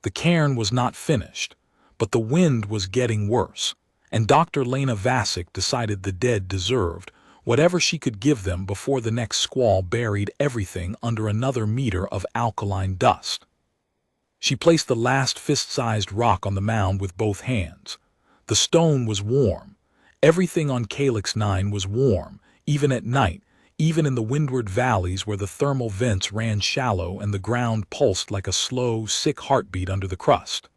The cairn was not finished, but the wind was getting worse, and Dr. Lena Vasic decided the dead deserved whatever she could give them before the next squall buried everything under another meter of alkaline dust. She placed the last fist-sized rock on the mound with both hands. The stone was warm. Everything on Calyx 9 was warm, even at night, even in the windward valleys where the thermal vents ran shallow and the ground pulsed like a slow, sick heartbeat under the crust.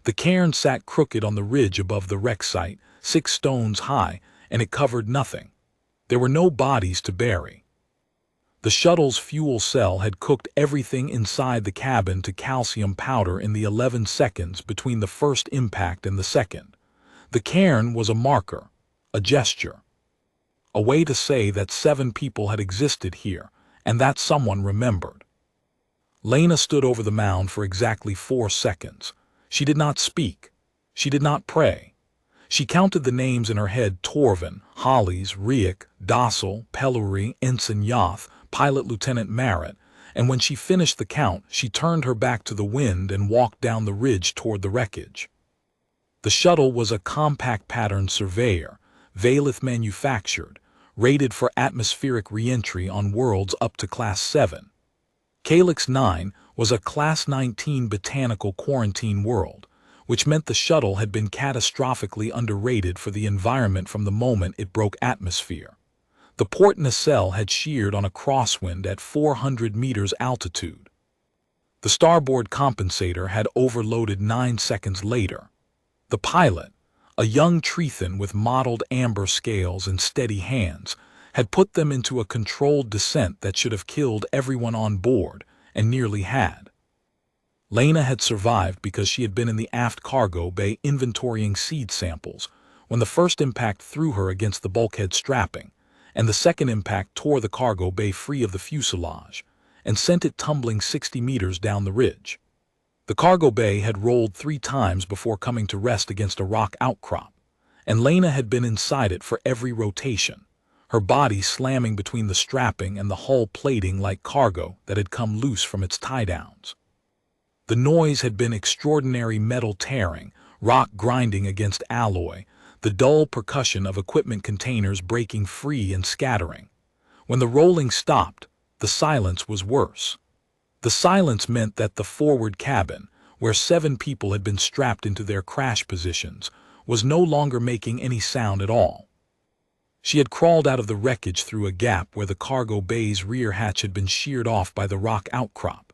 The cairn sat crooked on the ridge above the wreck site, 6 stones high, and it covered nothing. There were no bodies to bury. The shuttle's fuel cell had cooked everything inside the cabin to calcium powder in the 11 seconds between the first impact and the second. The cairn was a marker, a gesture, a way to say that 7 people had existed here, and that someone remembered. Lena stood over the mound for exactly 4 seconds. She did not speak. She did not pray. She counted the names in her head: Torvin, Hollies, Riek, Dossel, Pellery, Ensign Yoth, Pilot Lieutenant Merritt, and when she finished the count, she turned her back to the wind and walked down the ridge toward the wreckage. The shuttle was a compact pattern surveyor, Valith manufactured, rated for atmospheric re-entry on worlds up to Class 7. Calyx 9 was a Class 19 botanical quarantine world, which meant the shuttle had been catastrophically underrated for the environment from the moment it broke atmosphere. The port nacelle had sheared on a crosswind at 400 meters altitude. The starboard compensator had overloaded 9 seconds later. The pilot, a young Trethan with mottled amber scales and steady hands, had put them into a controlled descent that should have killed everyone on board, and nearly had. Lena had survived because she had been in the aft cargo bay inventorying seed samples when the first impact threw her against the bulkhead strapping, and the second impact tore the cargo bay free of the fuselage and sent it tumbling 60 meters down the ridge. The cargo bay had rolled 3 times before coming to rest against a rock outcrop, and Lena had been inside it for every rotation, her body slamming between the strapping and the hull plating like cargo that had come loose from its tie-downs. The noise had been extraordinary: metal tearing, rock grinding against alloy, the dull percussion of equipment containers breaking free and scattering. When the rolling stopped, the silence was worse. The silence meant that the forward cabin, where 7 people had been strapped into their crash positions, was no longer making any sound at all. She had crawled out of the wreckage through a gap where the cargo bay's rear hatch had been sheared off by the rock outcrop.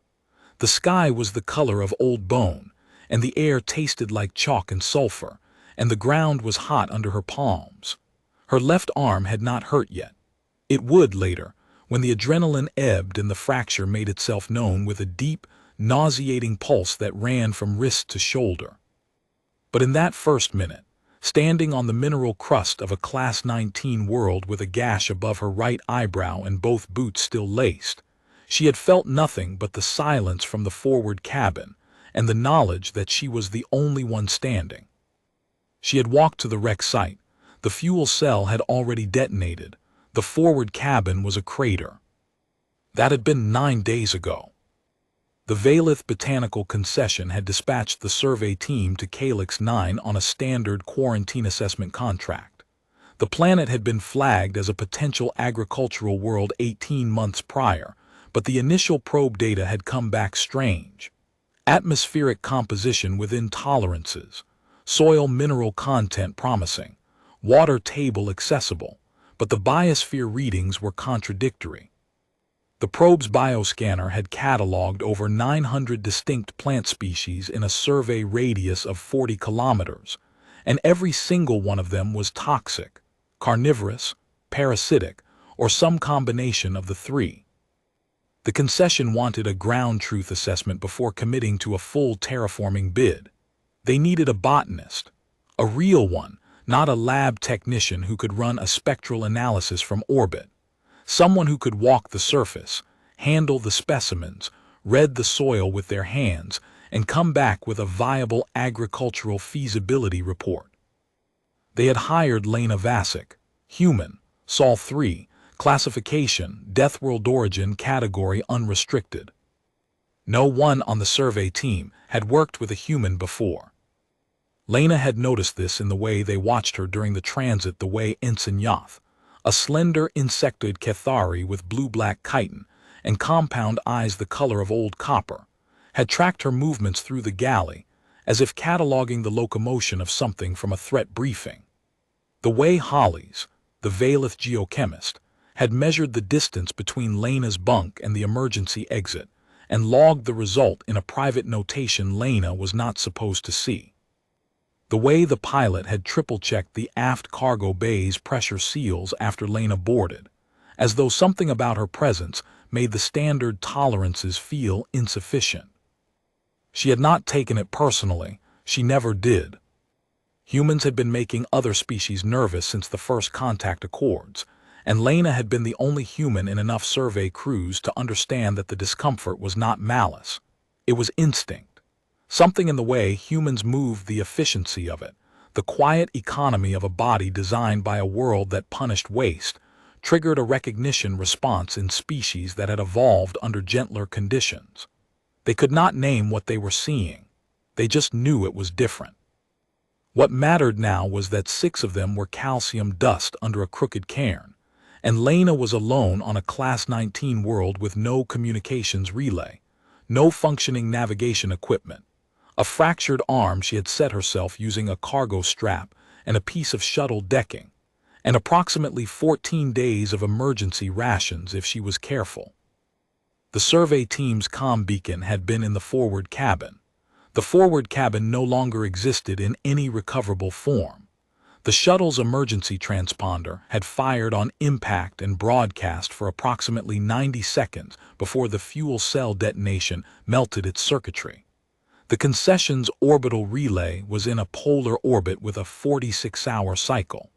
The sky was the color of old bone, and the air tasted like chalk and sulfur, and the ground was hot under her palms. Her left arm had not hurt yet. It would later, when the adrenaline ebbed and the fracture made itself known with a deep, nauseating pulse that ran from wrist to shoulder. But in that first minute, standing on the mineral crust of a Class 19 world with a gash above her right eyebrow and both boots still laced, she had felt nothing but the silence from the forward cabin and the knowledge that she was the only one standing. She had walked to the wreck site. The fuel cell had already detonated. The forward cabin was a crater. That had been 9 days ago. The Valith Botanical Concession had dispatched the survey team to Calyx 9 on a standard quarantine assessment contract. The planet had been flagged as a potential agricultural world 18 months prior, but the initial probe data had come back strange. Atmospheric composition within tolerances, soil mineral content promising, water table accessible, but the biosphere readings were contradictory. The probe's bioscanner had cataloged over 900 distinct plant species in a survey radius of 40 kilometers, and every single one of them was toxic, carnivorous, parasitic, or some combination of the 3. The concession wanted a ground truth assessment before committing to a full terraforming bid. They needed a botanist, a real one, not a lab technician who could run a spectral analysis from orbit. Someone who could walk the surface, handle the specimens, read the soil with their hands, and come back with a viable agricultural feasibility report. They had hired Lena Vasic, human, Sol 3, classification, deathworld origin, category unrestricted. No one on the survey team had worked with a human before. Lena had noticed this in the way they watched her during the transit, the way Ensign Yoth, a slender insectoid Cathari with blue-black chitin and compound eyes the color of old copper, had tracked her movements through the galley, as if cataloging the locomotion of something from a threat briefing. The way Hollies, the Valith geochemist, had measured the distance between Lena's bunk and the emergency exit, and logged the result in a private notation Lena was not supposed to see. The way the pilot had triple-checked the aft cargo bay's pressure seals after Lena boarded, as though something about her presence made the standard tolerances feel insufficient. She had not taken it personally, she never did. Humans had been making other species nervous since the first contact accords, and Lena had been the only human in enough survey crews to understand that the discomfort was not malice. It was instinct. Something in the way humans moved, the efficiency of it, the quiet economy of a body designed by a world that punished waste, triggered a recognition response in species that had evolved under gentler conditions. They could not name what they were seeing. They just knew it was different. What mattered now was that 6 of them were calcium dust under a crooked cairn, and Lena was alone on a Class 19 world with no communications relay, no functioning navigation equipment. A fractured arm she had set herself using a cargo strap and a piece of shuttle decking, and approximately 14 days of emergency rations if she was careful. The survey team's comm beacon had been in the forward cabin. The forward cabin no longer existed in any recoverable form. The shuttle's emergency transponder had fired on impact and broadcast for approximately 90 seconds before the fuel cell detonation melted its circuitry. The concession's orbital relay was in a polar orbit with a 46-hour cycle.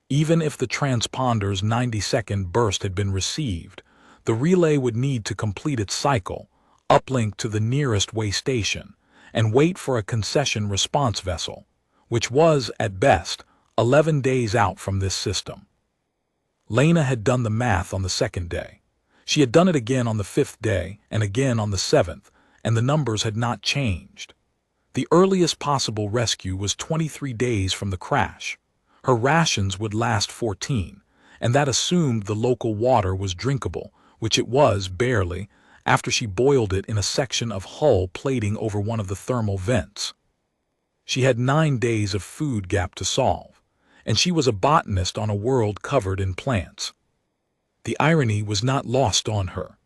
Even if the transponder's 90-second burst had been received, the relay would need to complete its cycle, uplink to the nearest way station, and wait for a concession response vessel, which was, at best, 11 days out from this system. Lena had done the math on the 2nd day. She had done it again on the 5th day and again on the 7th, and the numbers had not changed. The earliest possible rescue was 23 days from the crash. Her rations would last 14, and that assumed the local water was drinkable, which it was barely, after she boiled it in a section of hull plating over one of the thermal vents. She had 9 days of food gap to solve, and she was a botanist on a world covered in plants. The irony was not lost on her.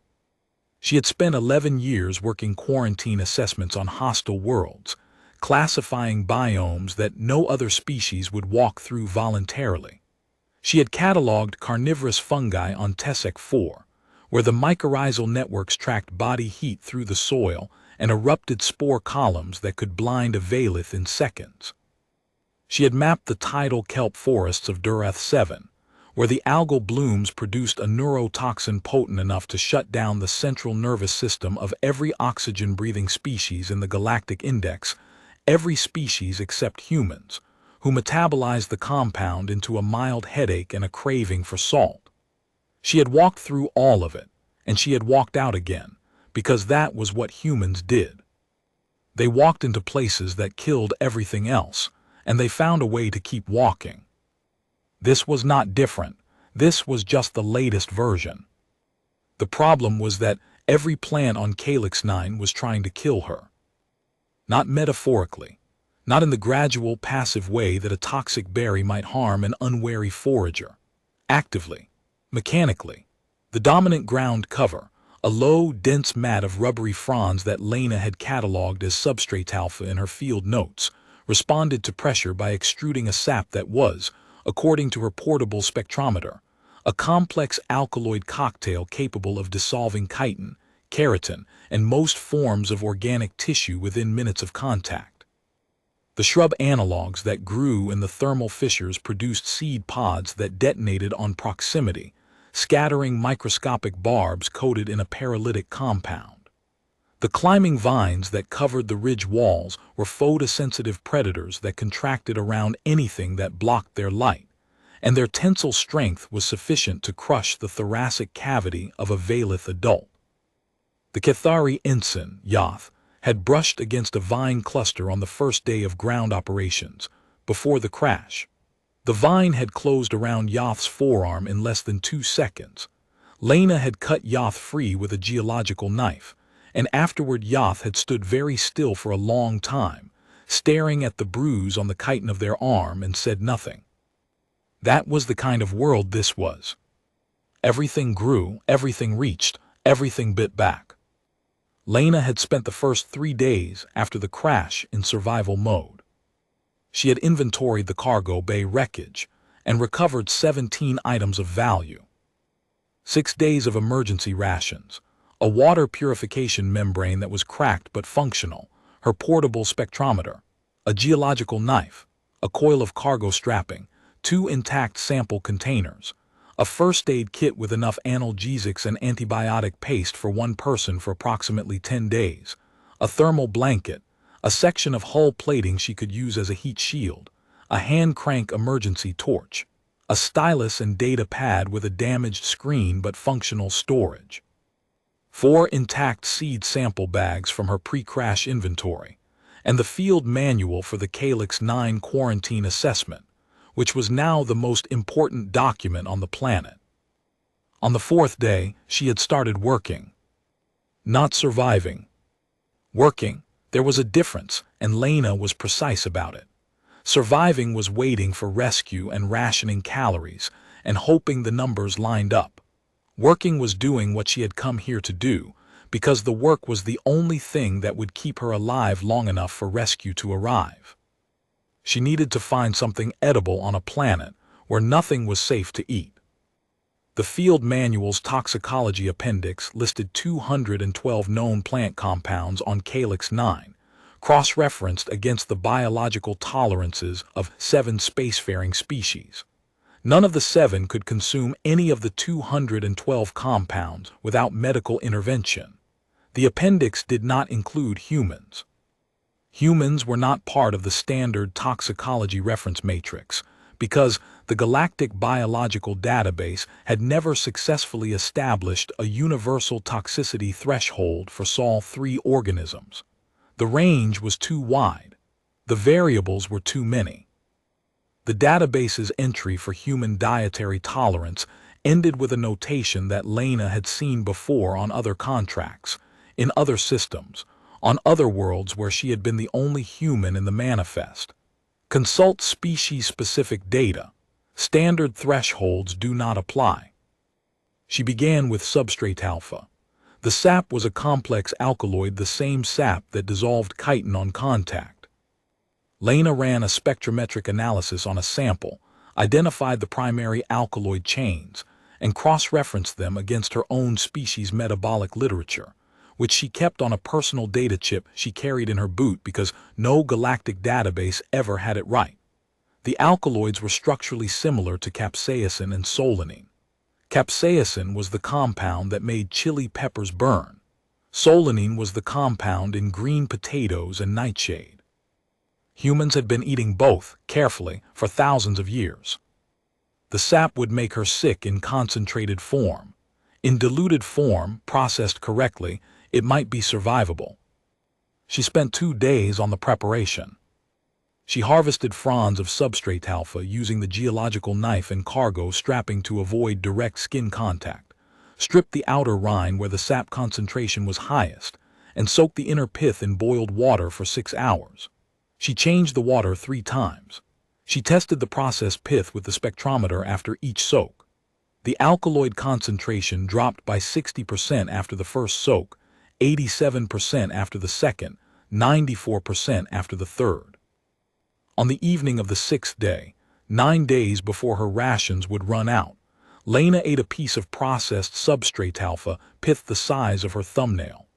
She had spent 11 years working quarantine assessments on hostile worlds, classifying biomes that no other species would walk through voluntarily. She had cataloged carnivorous fungi on Tessec 4, where the mycorrhizal networks tracked body heat through the soil and erupted spore columns that could blind a Valith in seconds. She had mapped the tidal kelp forests of Durath 7, where the algal blooms produced a neurotoxin potent enough to shut down the central nervous system of every oxygen-breathing species in the galactic index, every species except humans, who metabolized the compound into a mild headache and a craving for salt. She had walked through all of it, and she had walked out again, because that was what humans did. They walked into places that killed everything else, and they found a way to keep walking. This was not different. This was just the latest version. The problem was that every plant on Calyx 9 was trying to kill her. Not metaphorically, not in the gradual, passive way that a toxic berry might harm an unwary forager. Actively, mechanically, the dominant ground cover, a low, dense mat of rubbery fronds that Lena had cataloged as substrate alpha in her field notes, responded to pressure by extruding a sap that was, according to her portable spectrometer, a complex alkaloid cocktail capable of dissolving chitin, keratin, and most forms of organic tissue within minutes of contact. The shrub analogues that grew in the thermal fissures produced seed pods that detonated on proximity, scattering microscopic barbs coated in a paralytic compound. The climbing vines that covered the ridge walls were photosensitive predators that contracted around anything that blocked their light, and their tensile strength was sufficient to crush the thoracic cavity of a Valith adult. The Cathari ensign, Yoth, had brushed against a vine cluster on the first day of ground operations, before the crash. The vine had closed around Yoth's forearm in less than 2 seconds. Lena had cut Yoth free with a geological knife, and afterward Yoth had stood very still for a long time, staring at the bruise on the chitin of their arm, and said nothing. That was the kind of world this was. Everything grew, everything reached, everything bit back. Lena had spent the first 3 days after the crash in survival mode. She had inventoried the cargo bay wreckage and recovered 17 items of value. 6 days of emergency rations, a water purification membrane that was cracked but functional, her portable spectrometer, a geological knife, a coil of cargo strapping, 2 intact sample containers, a first aid kit with enough analgesics and antibiotic paste for 1 person for approximately 10 days, a thermal blanket, a section of hull plating she could use as a heat shield, a hand crank emergency torch, a stylus and data pad with a damaged screen but functional storage, 4 intact seed sample bags from her pre-crash inventory, and the field manual for the Calyx 9 quarantine assessment, which was now the most important document on the planet. On the 4th day, she had started working. Not surviving. Working. There was a difference, and Lena was precise about it. Surviving was waiting for rescue and rationing calories, and hoping the numbers lined up. Working was doing what she had come here to do, because the work was the only thing that would keep her alive long enough for rescue to arrive. She needed to find something edible on a planet where nothing was safe to eat. The field manual's toxicology appendix listed 212 known plant compounds on Calyx 9, cross-referenced against the biological tolerances of 7 spacefaring species. None of the 7 could consume any of the 212 compounds without medical intervention. The appendix did not include humans. Humans were not part of the standard toxicology reference matrix because the Galactic Biological Database had never successfully established a universal toxicity threshold for Sol-3 organisms. The range was too wide. The variables were too many. The database's entry for human dietary tolerance ended with a notation that Lena had seen before on other contracts, in other systems, on other worlds where she had been the only human in the manifest. Consult species-specific data. Standard thresholds do not apply. She began with substrate alpha. The sap was a complex alkaloid, the same sap that dissolved chitin on contact. Lena ran a spectrometric analysis on a sample, identified the primary alkaloid chains, and cross-referenced them against her own species' metabolic literature, which she kept on a personal data chip she carried in her boot because no galactic database ever had it right. The alkaloids were structurally similar to capsaicin and solanine. Capsaicin was the compound that made chili peppers burn. Solanine was the compound in green potatoes and nightshade. Humans had been eating both, carefully, for thousands of years. The sap would make her sick in concentrated form. In diluted form, processed correctly, it might be survivable. She spent 2 days on the preparation. She harvested fronds of substrate alpha using the geological knife and cargo strapping to avoid direct skin contact, stripped the outer rind where the sap concentration was highest, and soaked the inner pith in boiled water for 6 hours. She changed the water 3 times. She tested the processed pith with the spectrometer after each soak. The alkaloid concentration dropped by 60% after the first soak, 87% after the second, 94% after the third. On the evening of the 6th day, 9 days before her rations would run out, Lena ate a piece of processed substrate alpha pith the size of her thumbnail.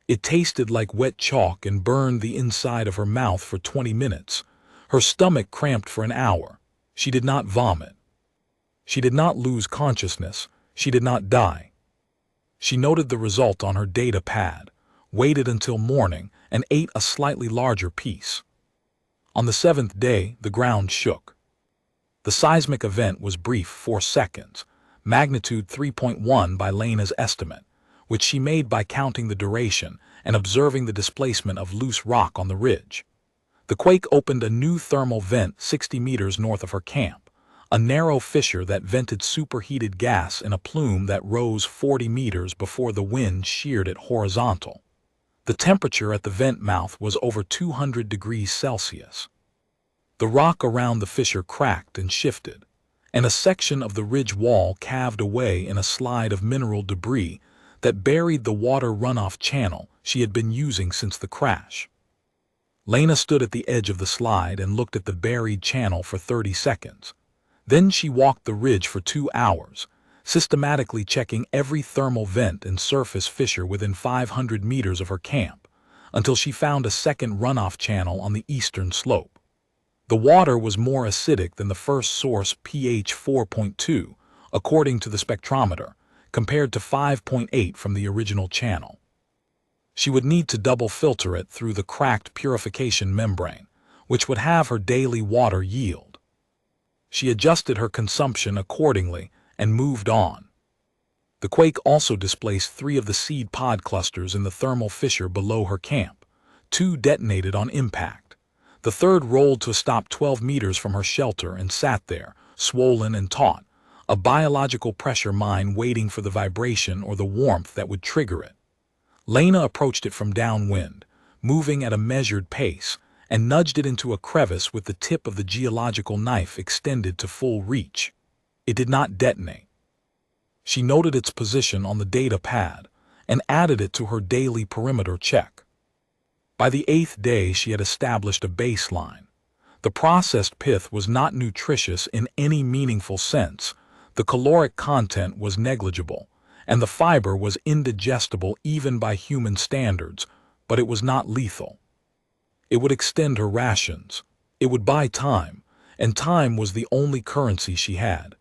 It tasted like wet chalk and burned the inside of her mouth for 20 minutes. Her stomach cramped for an hour. She did not vomit. She did not lose consciousness. She did not die. She noted the result on her data pad, waited until morning, and ate a slightly larger piece. On the 7th day, the ground shook. The seismic event was brief, 4 seconds, magnitude 3.1 by Lena's estimate, which she made by counting the duration and observing the displacement of loose rock on the ridge. The quake opened a new thermal vent 60 meters north of her camp, a narrow fissure that vented superheated gas in a plume that rose 40 meters before the wind sheared it horizontal. The temperature at the vent mouth was over 200 degrees Celsius. The rock around the fissure cracked and shifted, and a section of the ridge wall calved away in a slide of mineral debris that buried the water runoff channel she had been using since the crash. Lena stood at the edge of the slide and looked at the buried channel for 30 seconds. Then she walked the ridge for 2 hours, systematically checking every thermal vent and surface fissure within 500 meters of her camp, until she found a second runoff channel on the eastern slope. The water was more acidic than the first source, pH 4.2, according to the spectrometer, compared to 5.8 from the original channel. She would need to double filter it through the cracked purification membrane, which would have her daily water yield. She adjusted her consumption accordingly and moved on. The quake also displaced 3 of the seed pod clusters in the thermal fissure below her camp. 2 detonated on impact. The third rolled to a stop 12 meters from her shelter and sat there, swollen and taut, a biological pressure mine waiting for the vibration or the warmth that would trigger it. Lena approached it from downwind, moving at a measured pace, and nudged it into a crevice with the tip of the geological knife extended to full reach. It did not detonate. She noted its position on the data pad and added it to her daily perimeter check. By the 8th day, she had established a baseline. The processed pith was not nutritious in any meaningful sense, the caloric content was negligible, and the fiber was indigestible even by human standards, but it was not lethal. It would extend her rations. It would buy time, and time was the only currency she had.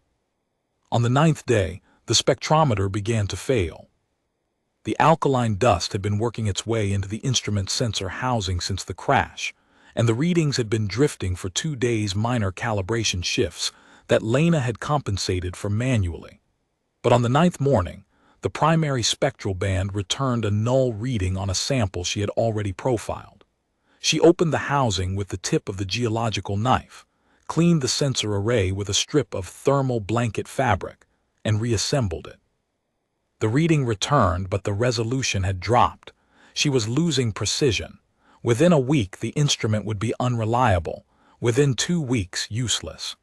On the 9th day, the spectrometer began to fail. The alkaline dust had been working its way into the instrument sensor housing since the crash, and the readings had been drifting for 2 days, minor calibration shifts that Lena had compensated for manually. But on the 9th morning, the primary spectral band returned a null reading on a sample she had already profiled. She opened the housing with the tip of the geological knife, cleaned the sensor array with a strip of thermal blanket fabric, and reassembled it. The reading returned, but the resolution had dropped. She was losing precision. Within a week, the instrument would be unreliable. Within 2 weeks, useless.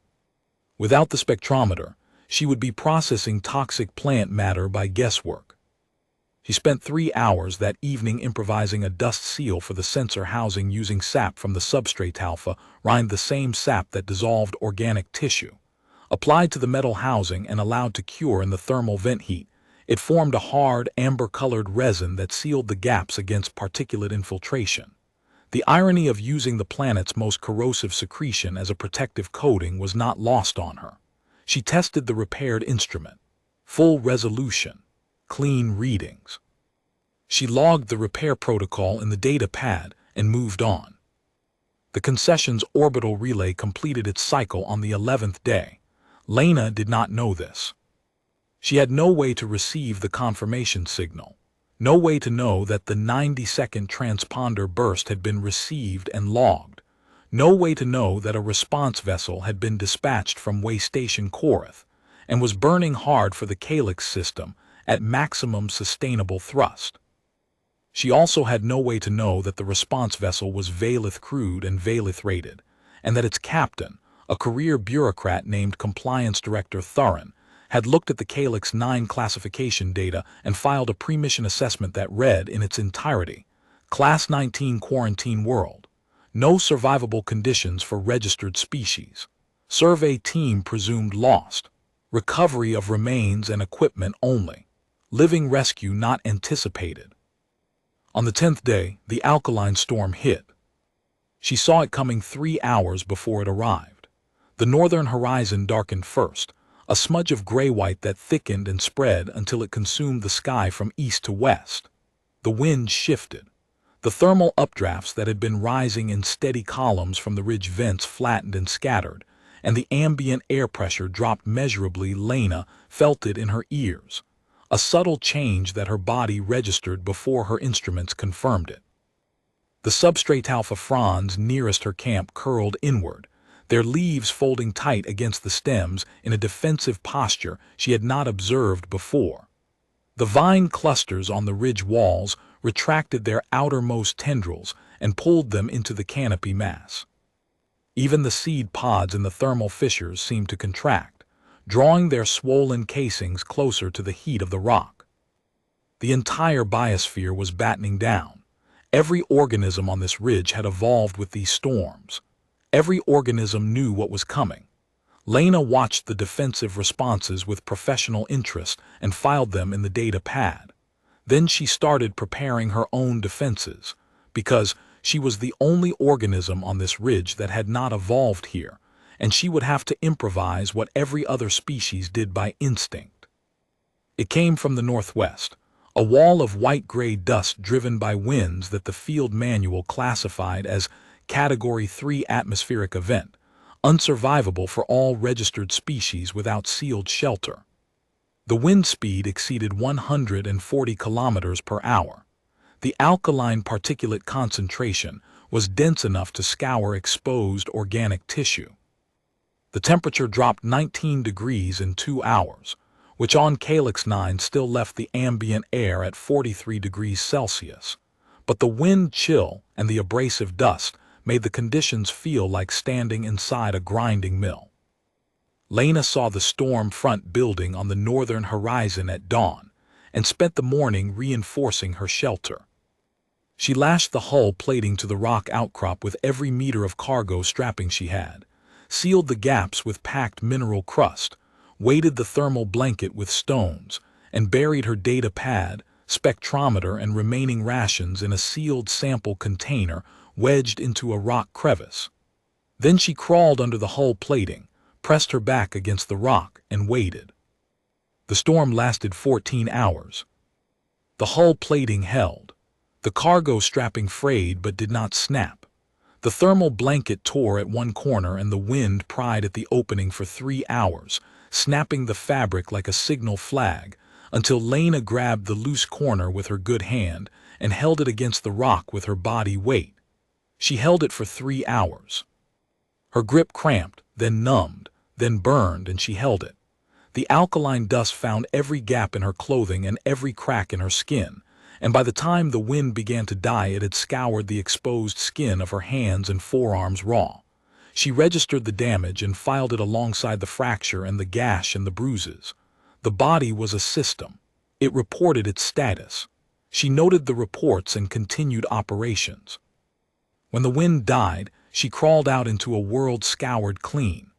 Without the spectrometer, she would be processing toxic plant matter by guesswork. She spent 3 hours that evening improvising a dust seal for the sensor housing using sap from the substrate alpha, rind the same sap that dissolved organic tissue. Applied to the metal housing and allowed to cure in the thermal vent heat, it formed a hard, amber-colored resin that sealed the gaps against particulate infiltration. The irony of using the planet's most corrosive secretion as a protective coating was not lost on her. She tested the repaired instrument. Full resolution. Clean readings. She logged the repair protocol in the data pad and moved on. The concession's orbital relay completed its cycle on the 11th day. Lena did not know this. She had no way to receive the confirmation signal, no way to know that the 90-second transponder burst had been received and logged, no way to know that a response vessel had been dispatched from way station Korath and was burning hard for the calyx system at maximum sustainable thrust. She also had no way to know that the response vessel was Valith crewed and Valith rated, and that its captain, a career bureaucrat named Compliance Director Thurin, had looked at the Calyx 9 classification data and filed a pre-mission assessment that read in its entirety, Class 19 Quarantine World. No survivable conditions for registered species. Survey team presumed lost. Recovery of remains and equipment only. Living rescue not anticipated. On the 10th day, the alkaline storm hit. She saw it coming 3 hours before it arrived. The northern horizon darkened first, a smudge of gray-white that thickened and spread until it consumed the sky from east to west. The wind shifted. The thermal updrafts that had been rising in steady columns from the ridge vents flattened and scattered, and the ambient air pressure dropped measurably. Lena felt it in her ears. a subtle change that her body registered before her instruments confirmed it. The substrate alpha fronds nearest her camp curled inward, their leaves folding tight against the stems in a defensive posture she had not observed before. The vine clusters on the ridge walls retracted their outermost tendrils and pulled them into the canopy mass. Even the seed pods in the thermal fissures seemed to contract, drawing their swollen casings closer to the heat of the rock. The entire biosphere was battening down. Every organism on this ridge had evolved with these storms. Every organism knew what was coming. Lena watched the defensive responses with professional interest and filed them in the data pad. Then she started preparing her own defenses, because she was the only organism on this ridge that had not evolved here, and she would have to improvise what every other species did by instinct. It came from the northwest, a wall of white-gray dust driven by winds that the field manual classified as Category 3 atmospheric event, unsurvivable for all registered species without sealed shelter. The wind speed exceeded 140 kilometers per hour. The alkaline particulate concentration was dense enough to scour exposed organic tissue. The temperature dropped 19 degrees in 2 hours, which on Calyx 9 still left the ambient air at 43 degrees Celsius. But the wind chill and the abrasive dust made the conditions feel like standing inside a grinding mill. Lena saw the storm front building on the northern horizon at dawn and spent the morning reinforcing her shelter. She lashed the hull plating to the rock outcrop with every meter of cargo strapping she had, sealed the gaps with packed mineral crust, weighted the thermal blanket with stones, and buried her data pad, spectrometer, and remaining rations in a sealed sample container wedged into a rock crevice. Then she crawled under the hull plating, pressed her back against the rock, and waited. The storm lasted 14 hours. The hull plating held. The cargo strapping frayed but did not snap. The thermal blanket tore at one corner and the wind pried at the opening for 3 hours, snapping the fabric like a signal flag, until Lena grabbed the loose corner with her good hand and held it against the rock with her body weight. She held it for 3 hours. Her grip cramped, then numbed, then burned, and she held it. The alkaline dust found every gap in her clothing and every crack in her skin, and by the time the wind began to die it had scoured the exposed skin of her hands and forearms raw. She registered the damage and filed it alongside the fracture and the gash and the bruises. The body was a system. It reported its status. She noted the reports and continued operations. When the wind died, she crawled out into a world scoured clean.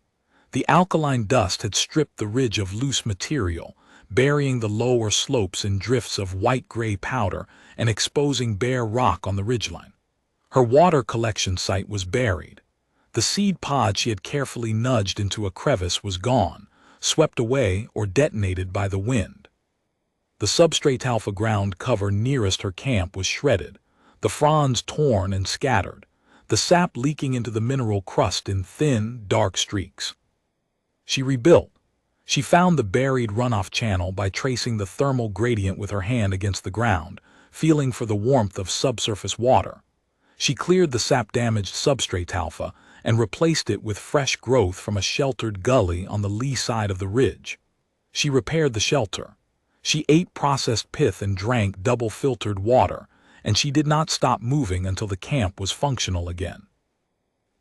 The alkaline dust had stripped the ridge of loose material, burying the lower slopes in drifts of white-gray powder and exposing bare rock on the ridgeline. Her water collection site was buried. The seed pod she had carefully nudged into a crevice was gone, swept away or detonated by the wind. The substrate alpha ground cover nearest her camp was shredded, the fronds torn and scattered, the sap leaking into the mineral crust in thin, dark streaks. She rebuilt. She found the buried runoff channel by tracing the thermal gradient with her hand against the ground, feeling for the warmth of subsurface water. She cleared the sap-damaged substrate alpha and replaced it with fresh growth from a sheltered gully on the lee side of the ridge. She repaired the shelter. She ate processed pith and drank double-filtered water, and she did not stop moving until the camp was functional again.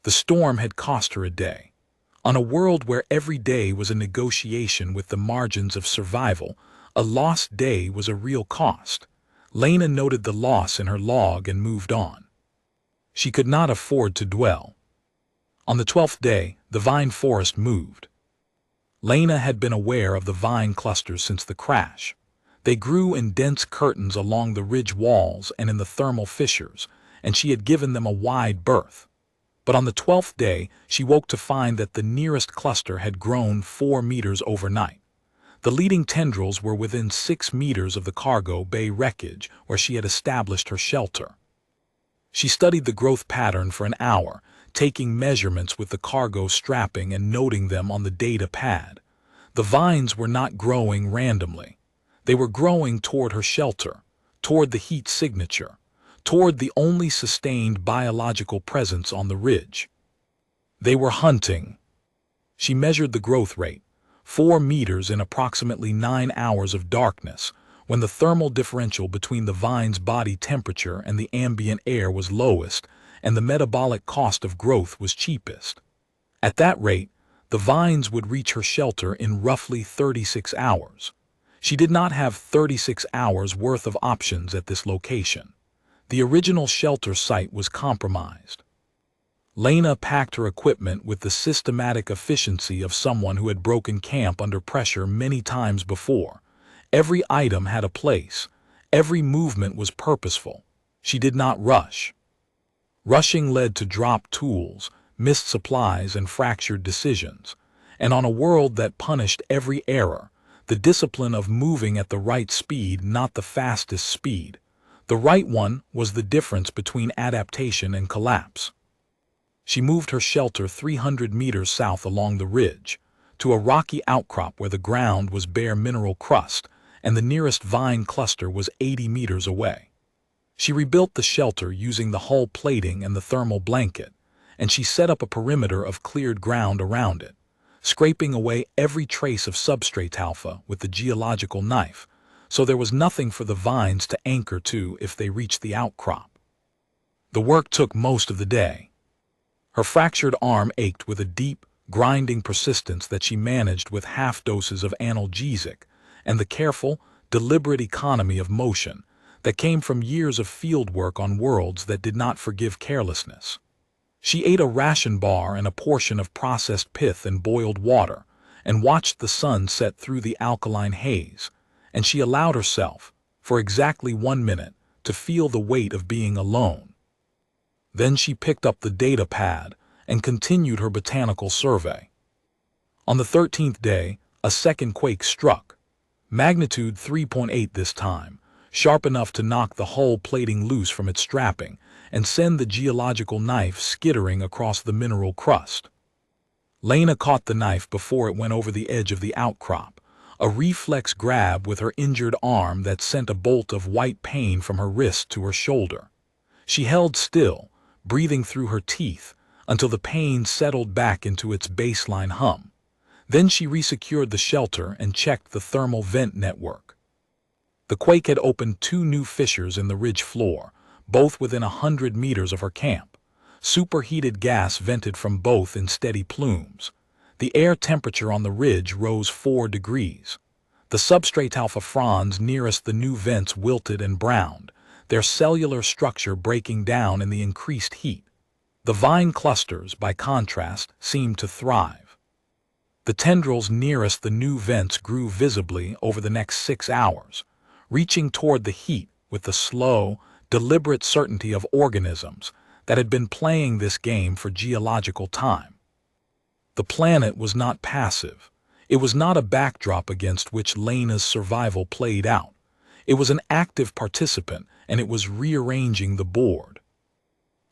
The storm had cost her a day. On a world where every day was a negotiation with the margins of survival, a lost day was a real cost. Lena noted the loss in her log and moved on. She could not afford to dwell. On the 12th day, the vine forest moved. Lena had been aware of the vine clusters since the crash. They grew in dense curtains along the ridge walls and in the thermal fissures, and she had given them a wide berth. But on the 12th day, she woke to find that the nearest cluster had grown 4 meters overnight. The leading tendrils were within 6 meters of the cargo bay wreckage where she had established her shelter. She studied the growth pattern for an hour, taking measurements with the cargo strapping and noting them on the data pad. The vines were not growing randomly. They were growing toward her shelter, toward the heat signature, toward the only sustained biological presence on the ridge. They were hunting. She measured the growth rate, 4 meters in approximately 9 hours of darkness, when the thermal differential between the vine's body temperature and the ambient air was lowest and the metabolic cost of growth was cheapest. At that rate, the vines would reach her shelter in roughly 36 hours. She did not have 36 hours worth of options at this location. The original shelter site was compromised. Lena packed her equipment with the systematic efficiency of someone who had broken camp under pressure many times before. Every item had a place. Every movement was purposeful. She did not rush. Rushing led to dropped tools, missed supplies, and fractured decisions. And on a world that punished every error, the discipline of moving at the right speed, not the fastest speed. The right one was the difference between adaptation and collapse. She moved her shelter 300 meters south along the ridge, to a rocky outcrop where the ground was bare mineral crust, and the nearest vine cluster was 80 meters away. She rebuilt the shelter using the hull plating and the thermal blanket, and she set up a perimeter of cleared ground around it, scraping away every trace of substrate alpha with the geological knife, so there was nothing for the vines to anchor to if they reached the outcrop. The work took most of the day. Her fractured arm ached with a deep, grinding persistence that she managed with half doses of analgesic and the careful, deliberate economy of motion that came from years of field work on worlds that did not forgive carelessness. She ate a ration bar and a portion of processed pith and boiled water, and watched the sun set through the alkaline haze, and she allowed herself, for exactly 1 minute, to feel the weight of being alone. Then she picked up the data pad and continued her botanical survey. On the 13th day, a second quake struck, magnitude 3.8 this time, sharp enough to knock the hull plating loose from its strapping and send the geological knife skittering across the mineral crust. Lena caught the knife before it went over the edge of the outcrop, a reflex grab with her injured arm that sent a bolt of white pain from her wrist to her shoulder. She held still, breathing through her teeth, until the pain settled back into its baseline hum. Then she resecured the shelter and checked the thermal vent network. The quake had opened 2 new fissures in the ridge floor, both within 100 meters of her camp. Superheated gas vented from both in steady plumes. The air temperature on the ridge rose 4 degrees. The substrate alpha fronds nearest the new vents wilted and browned, their cellular structure breaking down in the increased heat. The vine clusters, by contrast, seemed to thrive. The tendrils nearest the new vents grew visibly over the next 6 hours, reaching toward the heat with the slow, deliberate certainty of organisms that had been playing this game for geological time. The planet was not passive. It was not a backdrop against which Lena's survival played out. It was an active participant, and it was rearranging the board.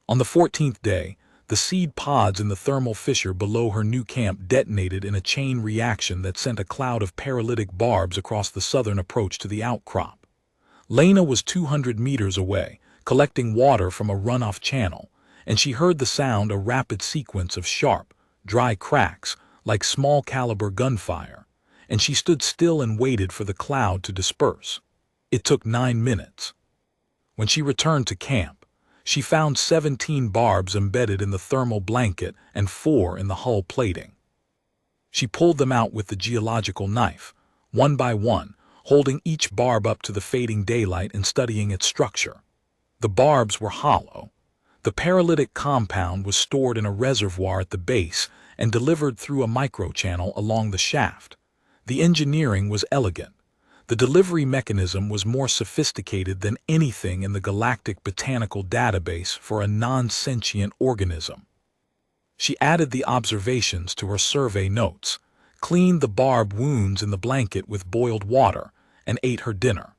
On the 14th day, the seed pods in the thermal fissure below her new camp detonated in a chain reaction that sent a cloud of paralytic barbs across the southern approach to the outcrop. Lena was 200 meters away, collecting water from a runoff channel, and she heard the sound a rapid sequence of sharp, dry cracks like small-caliber gunfire, and she stood still and waited for the cloud to disperse. It took 9 minutes. When she returned to camp, she found 17 barbs embedded in the thermal blanket and 4 in the hull plating. She pulled them out with the geological knife, one by one, holding each barb up to the fading daylight and studying its structure. The barbs were hollow. The paralytic compound was stored in a reservoir at the base and delivered through a microchannel along the shaft. The engineering was elegant. The delivery mechanism was more sophisticated than anything in the galactic botanical database for a non-sentient organism. She added the observations to her survey notes, cleaned the barb wounds in the blanket with boiled water, and ate her dinner.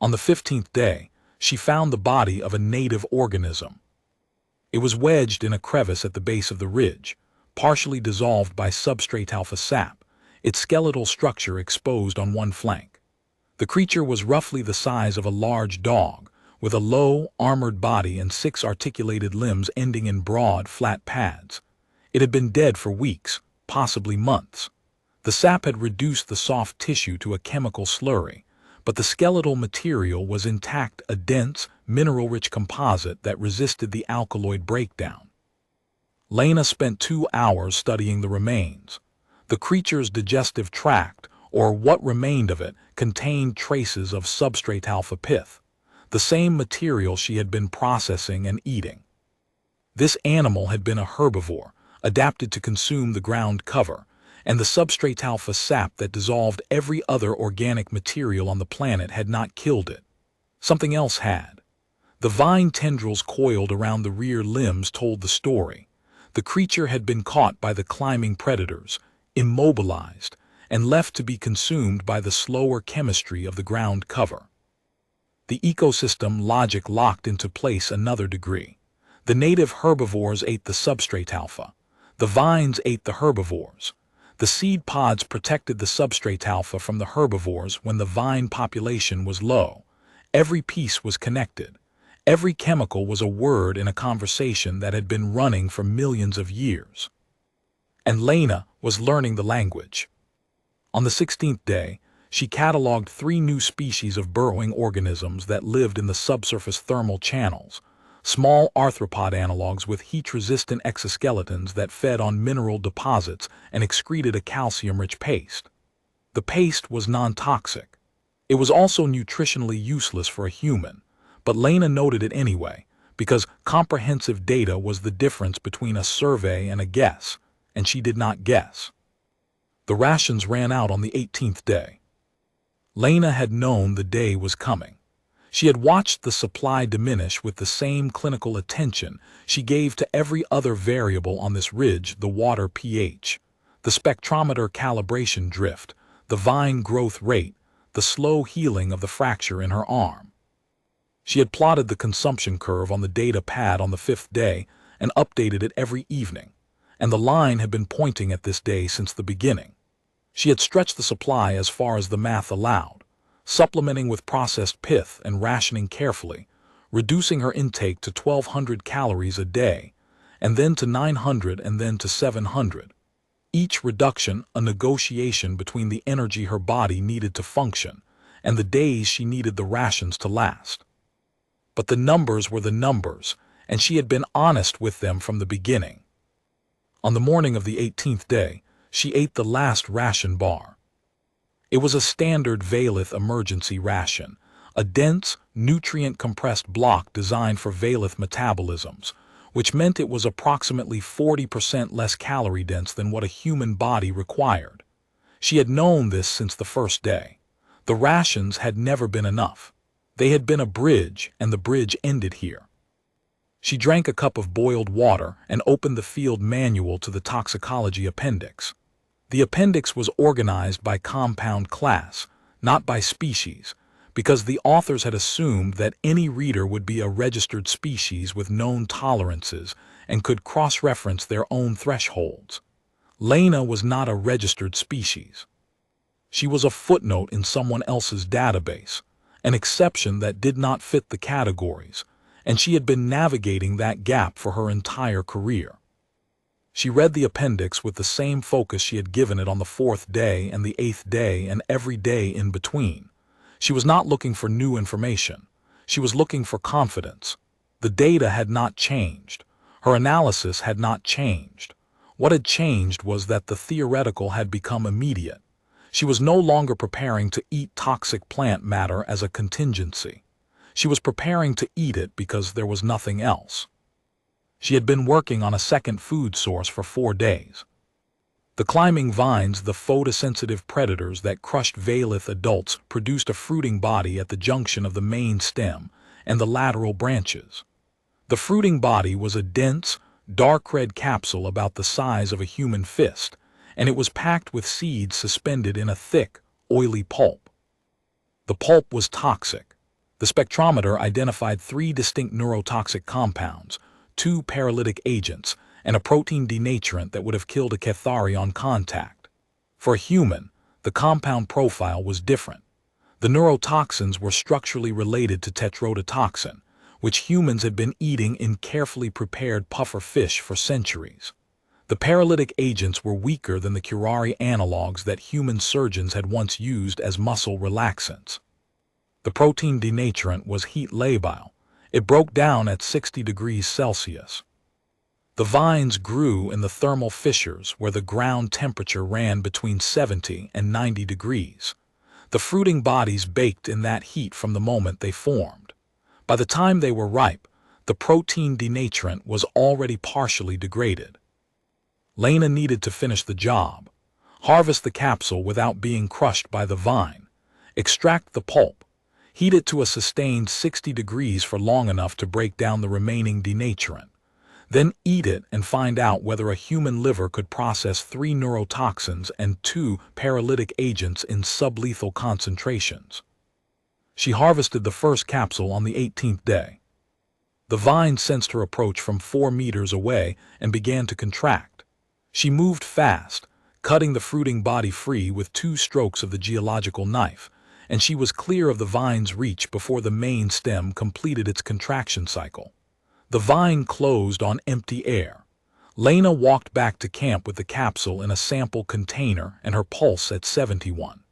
On the 15th day, she found the body of a native organism. It was wedged in a crevice at the base of the ridge, partially dissolved by substrate alpha sap, its skeletal structure exposed on one flank. The creature was roughly the size of a large dog, with a low, armored body and 6 articulated limbs ending in broad, flat pads. It had been dead for weeks, possibly months. The sap had reduced the soft tissue to a chemical slurry, but the skeletal material was intact, a dense, mineral-rich composite that resisted the alkaloid breakdown. Lena spent 2 hours studying the remains. The creature's digestive tract, or what remained of it, contained traces of substrate alpha pith, the same material she had been processing and eating. This animal had been a herbivore, adapted to consume the ground cover, and the substrate alpha sap that dissolved every other organic material on the planet had not killed it. Something else had. The vine tendrils coiled around the rear limbs told the story. The creature had been caught by the climbing predators, immobilized, and left to be consumed by the slower chemistry of the ground cover. The ecosystem logic locked into place another degree. The native herbivores ate the substrate alpha. The vines ate the herbivores. The seed pods protected the substrate alpha from the herbivores when the vine population was low. Every piece was connected. Every chemical was a word in a conversation that had been running for millions of years. And Lena was learning the language. On the 16th day, she catalogued 3 new species of burrowing organisms that lived in the subsurface thermal channels, small arthropod analogues with heat-resistant exoskeletons that fed on mineral deposits and excreted a calcium-rich paste. The paste was non-toxic. It was also nutritionally useless for a human, but Lena noted it anyway, because comprehensive data was the difference between a survey and a guess, and she did not guess. The rations ran out on the 18th day. Lena had known the day was coming. She had watched the supply diminish with the same clinical attention she gave to every other variable on this ridge: the water pH, the spectrometer calibration drift, the vine growth rate, the slow healing of the fracture in her arm. She had plotted the consumption curve on the data pad on the 5th day and updated it every evening, and the line had been pointing at this day since the beginning. She had stretched the supply as far as the math allowed, supplementing with processed pith and rationing carefully, reducing her intake to 1,200 calories a day, and then to 900 and then to 700. Each reduction a negotiation between the energy her body needed to function and the days she needed the rations to last. But the numbers were the numbers, and she had been honest with them from the beginning. On the morning of the 18th day, she ate the last ration bar. It was a standard Valith emergency ration, a dense, nutrient-compressed block designed for Valith metabolisms, which meant it was approximately 40% less calorie-dense than what a human body required. She had known this since the first day. The rations had never been enough. They had been a bridge, and the bridge ended here. She drank a cup of boiled water and opened the field manual to the toxicology appendix. The appendix was organized by compound class, not by species, because the authors had assumed that any reader would be a registered species with known tolerances and could cross-reference their own thresholds. Lena was not a registered species. She was a footnote in someone else's database, an exception that did not fit the categories, and she had been navigating that gap for her entire career. She read the appendix with the same focus she had given it on the 4th day and the 8th day and every day in between. She was not looking for new information. She was looking for confidence. The data had not changed. Her analysis had not changed. What had changed was that the theoretical had become immediate. She was no longer preparing to eat toxic plant matter as a contingency. She was preparing to eat it because there was nothing else. She had been working on a second food source for 4 days. The climbing vines, the photosensitive predators that crushed Valith adults, produced a fruiting body at the junction of the main stem and the lateral branches. The fruiting body was a dense, dark red capsule about the size of a human fist, and it was packed with seeds suspended in a thick, oily pulp. The pulp was toxic. The spectrometer identified 3 distinct neurotoxic compounds, 2 paralytic agents, and a protein denaturant that would have killed a Cathari on contact. For a human, the compound profile was different. The neurotoxins were structurally related to tetrodotoxin, which humans had been eating in carefully prepared puffer fish for centuries. The paralytic agents were weaker than the curare analogues that human surgeons had once used as muscle relaxants. The protein denaturant was heat labile. It broke down at 60 degrees Celsius. The vines grew in the thermal fissures where the ground temperature ran between 70 and 90 degrees. The fruiting bodies baked in that heat from the moment they formed. By the time they were ripe, the protein denaturant was already partially degraded. Lena needed to finish the job. Harvest the capsule without being crushed by the vine. Extract the pulp. Heat it to a sustained 60 degrees for long enough to break down the remaining denaturant. Then eat it and find out whether a human liver could process 3 neurotoxins and 2 paralytic agents in sublethal concentrations. She harvested the first capsule on the 18th day. The vine sensed her approach from 4 meters away and began to contract. She moved fast, cutting the fruiting body free with 2 strokes of the geological knife, and she was clear of the vine's reach before the main stem completed its contraction cycle. The vine closed on empty air. Lena walked back to camp with the capsule in a sample container and her pulse at 71.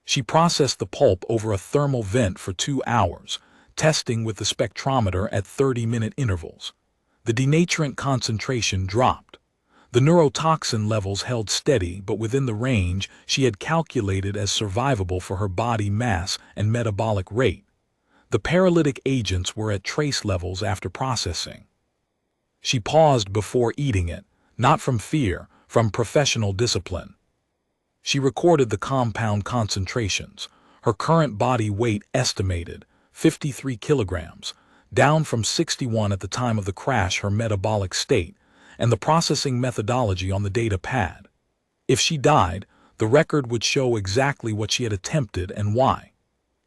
She processed the pulp over a thermal vent for 2 hours, testing with the spectrometer at 30-minute intervals. The denaturant concentration dropped. The neurotoxin levels held steady but within the range she had calculated as survivable for her body mass and metabolic rate. The paralytic agents were at trace levels after processing. She paused before eating it, not from fear, from professional discipline. She recorded the compound concentrations. Her current body weight estimated 53 kilograms, down from 61 at the time of the crash, her metabolic state, and the processing methodology on the data pad. If she died, the record would show exactly what she had attempted and why.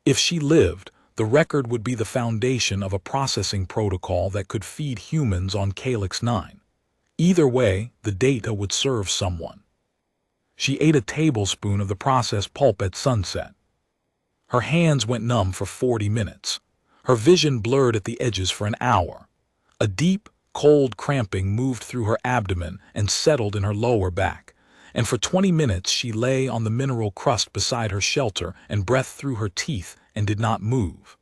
If she lived, the record would be the foundation of a processing protocol that could feed humans on Calyx 9. Either way, the data would serve someone. She ate a tablespoon of the processed pulp at sunset. Her hands went numb for 40 minutes. Her vision blurred at the edges for an hour. A deep, cold cramping moved through her abdomen and settled in her lower back, and for 20 minutes she lay on the mineral crust beside her shelter and breathed through her teeth and did not move.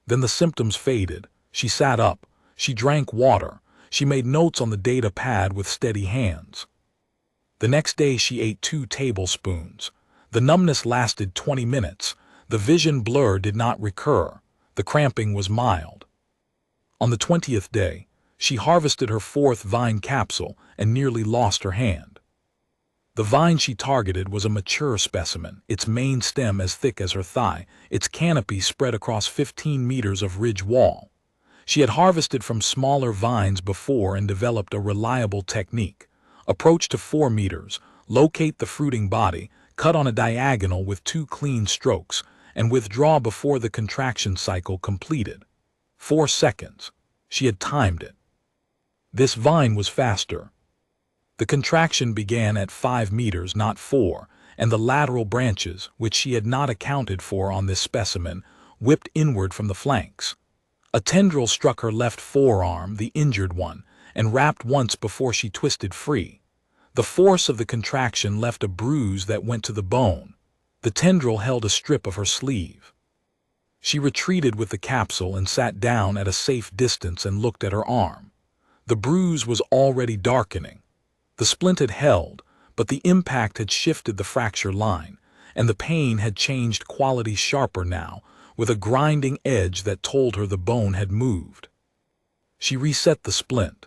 Then the symptoms faded. She sat up. She drank water. She made notes on the data pad with steady hands. The next day she ate 2 tablespoons. The numbness lasted 20 minutes. The vision blur did not recur. The cramping was mild. On the 20th day, she harvested her 4th vine capsule and nearly lost her hand. The vine she targeted was a mature specimen, its main stem as thick as her thigh, its canopy spread across 15 meters of ridge wall. She had harvested from smaller vines before and developed a reliable technique. Approach to 4 meters, locate the fruiting body, cut on a diagonal with 2 clean strokes, and withdraw before the contraction cycle completed. 4 seconds. She had timed it. This vine was faster. The contraction began at 5 meters, not 4, and the lateral branches, which she had not accounted for on this specimen, whipped inward from the flanks. A tendril struck her left forearm, the injured one, and wrapped once before she twisted free. The force of the contraction left a bruise that went to the bone. The tendril held a strip of her sleeve. She retreated with the capsule and sat down at a safe distance and looked at her arm. The bruise was already darkening. The splint had held, but the impact had shifted the fracture line, and the pain had changed quality sharper now, with a grinding edge that told her the bone had moved. She reset the splint.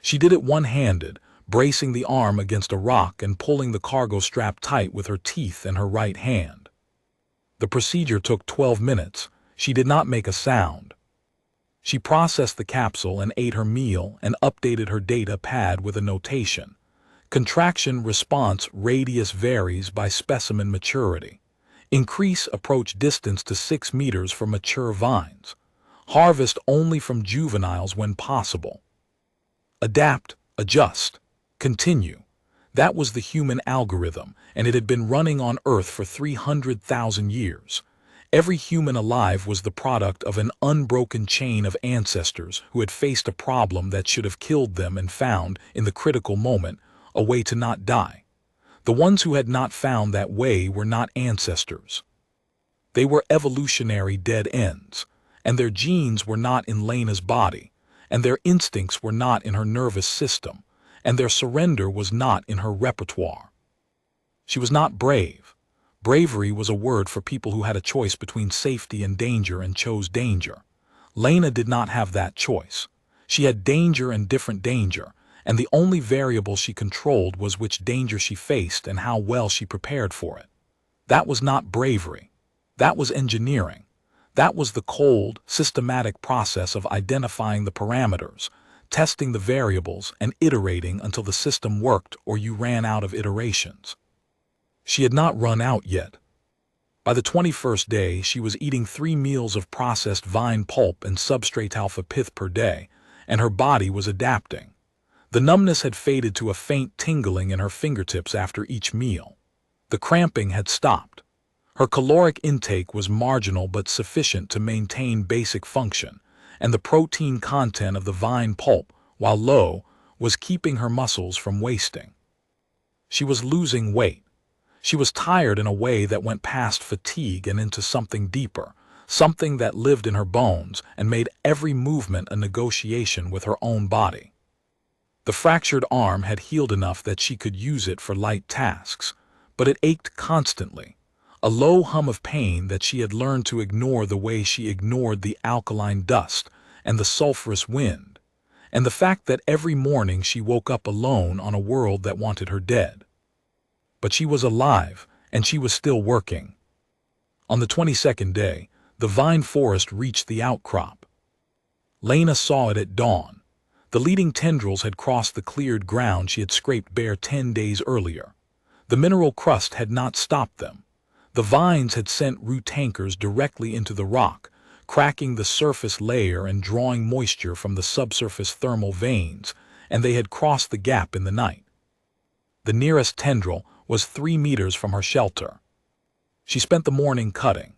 She did it one-handed, bracing the arm against a rock and pulling the cargo strap tight with her teeth and her right hand. The procedure took 12 minutes. She did not make a sound. She processed the capsule and ate her meal and updated her data pad with a notation. Contraction response radius varies by specimen maturity. Increase approach distance to 6 meters for mature vines. Harvest only from juveniles when possible. Adapt, adjust, continue. That was the human algorithm, and it had been running on Earth for 300,000 years. Every human alive was the product of an unbroken chain of ancestors who had faced a problem that should have killed them and found, in the critical moment, a way to not die. The ones who had not found that way were not ancestors. They were evolutionary dead ends, and their genes were not in Lena's body, and their instincts were not in her nervous system, and their surrender was not in her repertoire. She was not brave. Bravery was a word for people who had a choice between safety and chose danger. Lena did not have that choice. She had danger and different danger, and the only variable she controlled was which danger she faced and how well she prepared for it. That was not bravery. That was engineering. That was the cold, systematic process of identifying the parameters, testing the variables, and iterating until the system worked or you ran out of iterations. She had not run out yet. By the 21st day, she was eating 3 meals of processed vine pulp and substrate alpha pith per day, and her body was adapting. The numbness had faded to a faint tingling in her fingertips after each meal. The cramping had stopped. Her caloric intake was marginal but sufficient to maintain basic function, and the protein content of the vine pulp, while low, was keeping her muscles from wasting. She was losing weight. She was tired in a way that went past fatigue and into something deeper, something that lived in her bones and made every movement a negotiation with her own body. The fractured arm had healed enough that she could use it for light tasks, but it ached constantly, a low hum of pain that she had learned to ignore the way she ignored the alkaline dust and the sulphurous wind, and the fact that every morning she woke up alone on a world that wanted her dead. But she was alive, and she was still working. On the 22nd day, the vine forest reached the outcrop. Lena saw it at dawn. The leading tendrils had crossed the cleared ground she had scraped bare 10 days earlier. The mineral crust had not stopped them. The vines had sent root tankers directly into the rock, cracking the surface layer and drawing moisture from the subsurface thermal veins, and they had crossed the gap in the night. The nearest tendril was 3 meters from her shelter. She spent the morning cutting.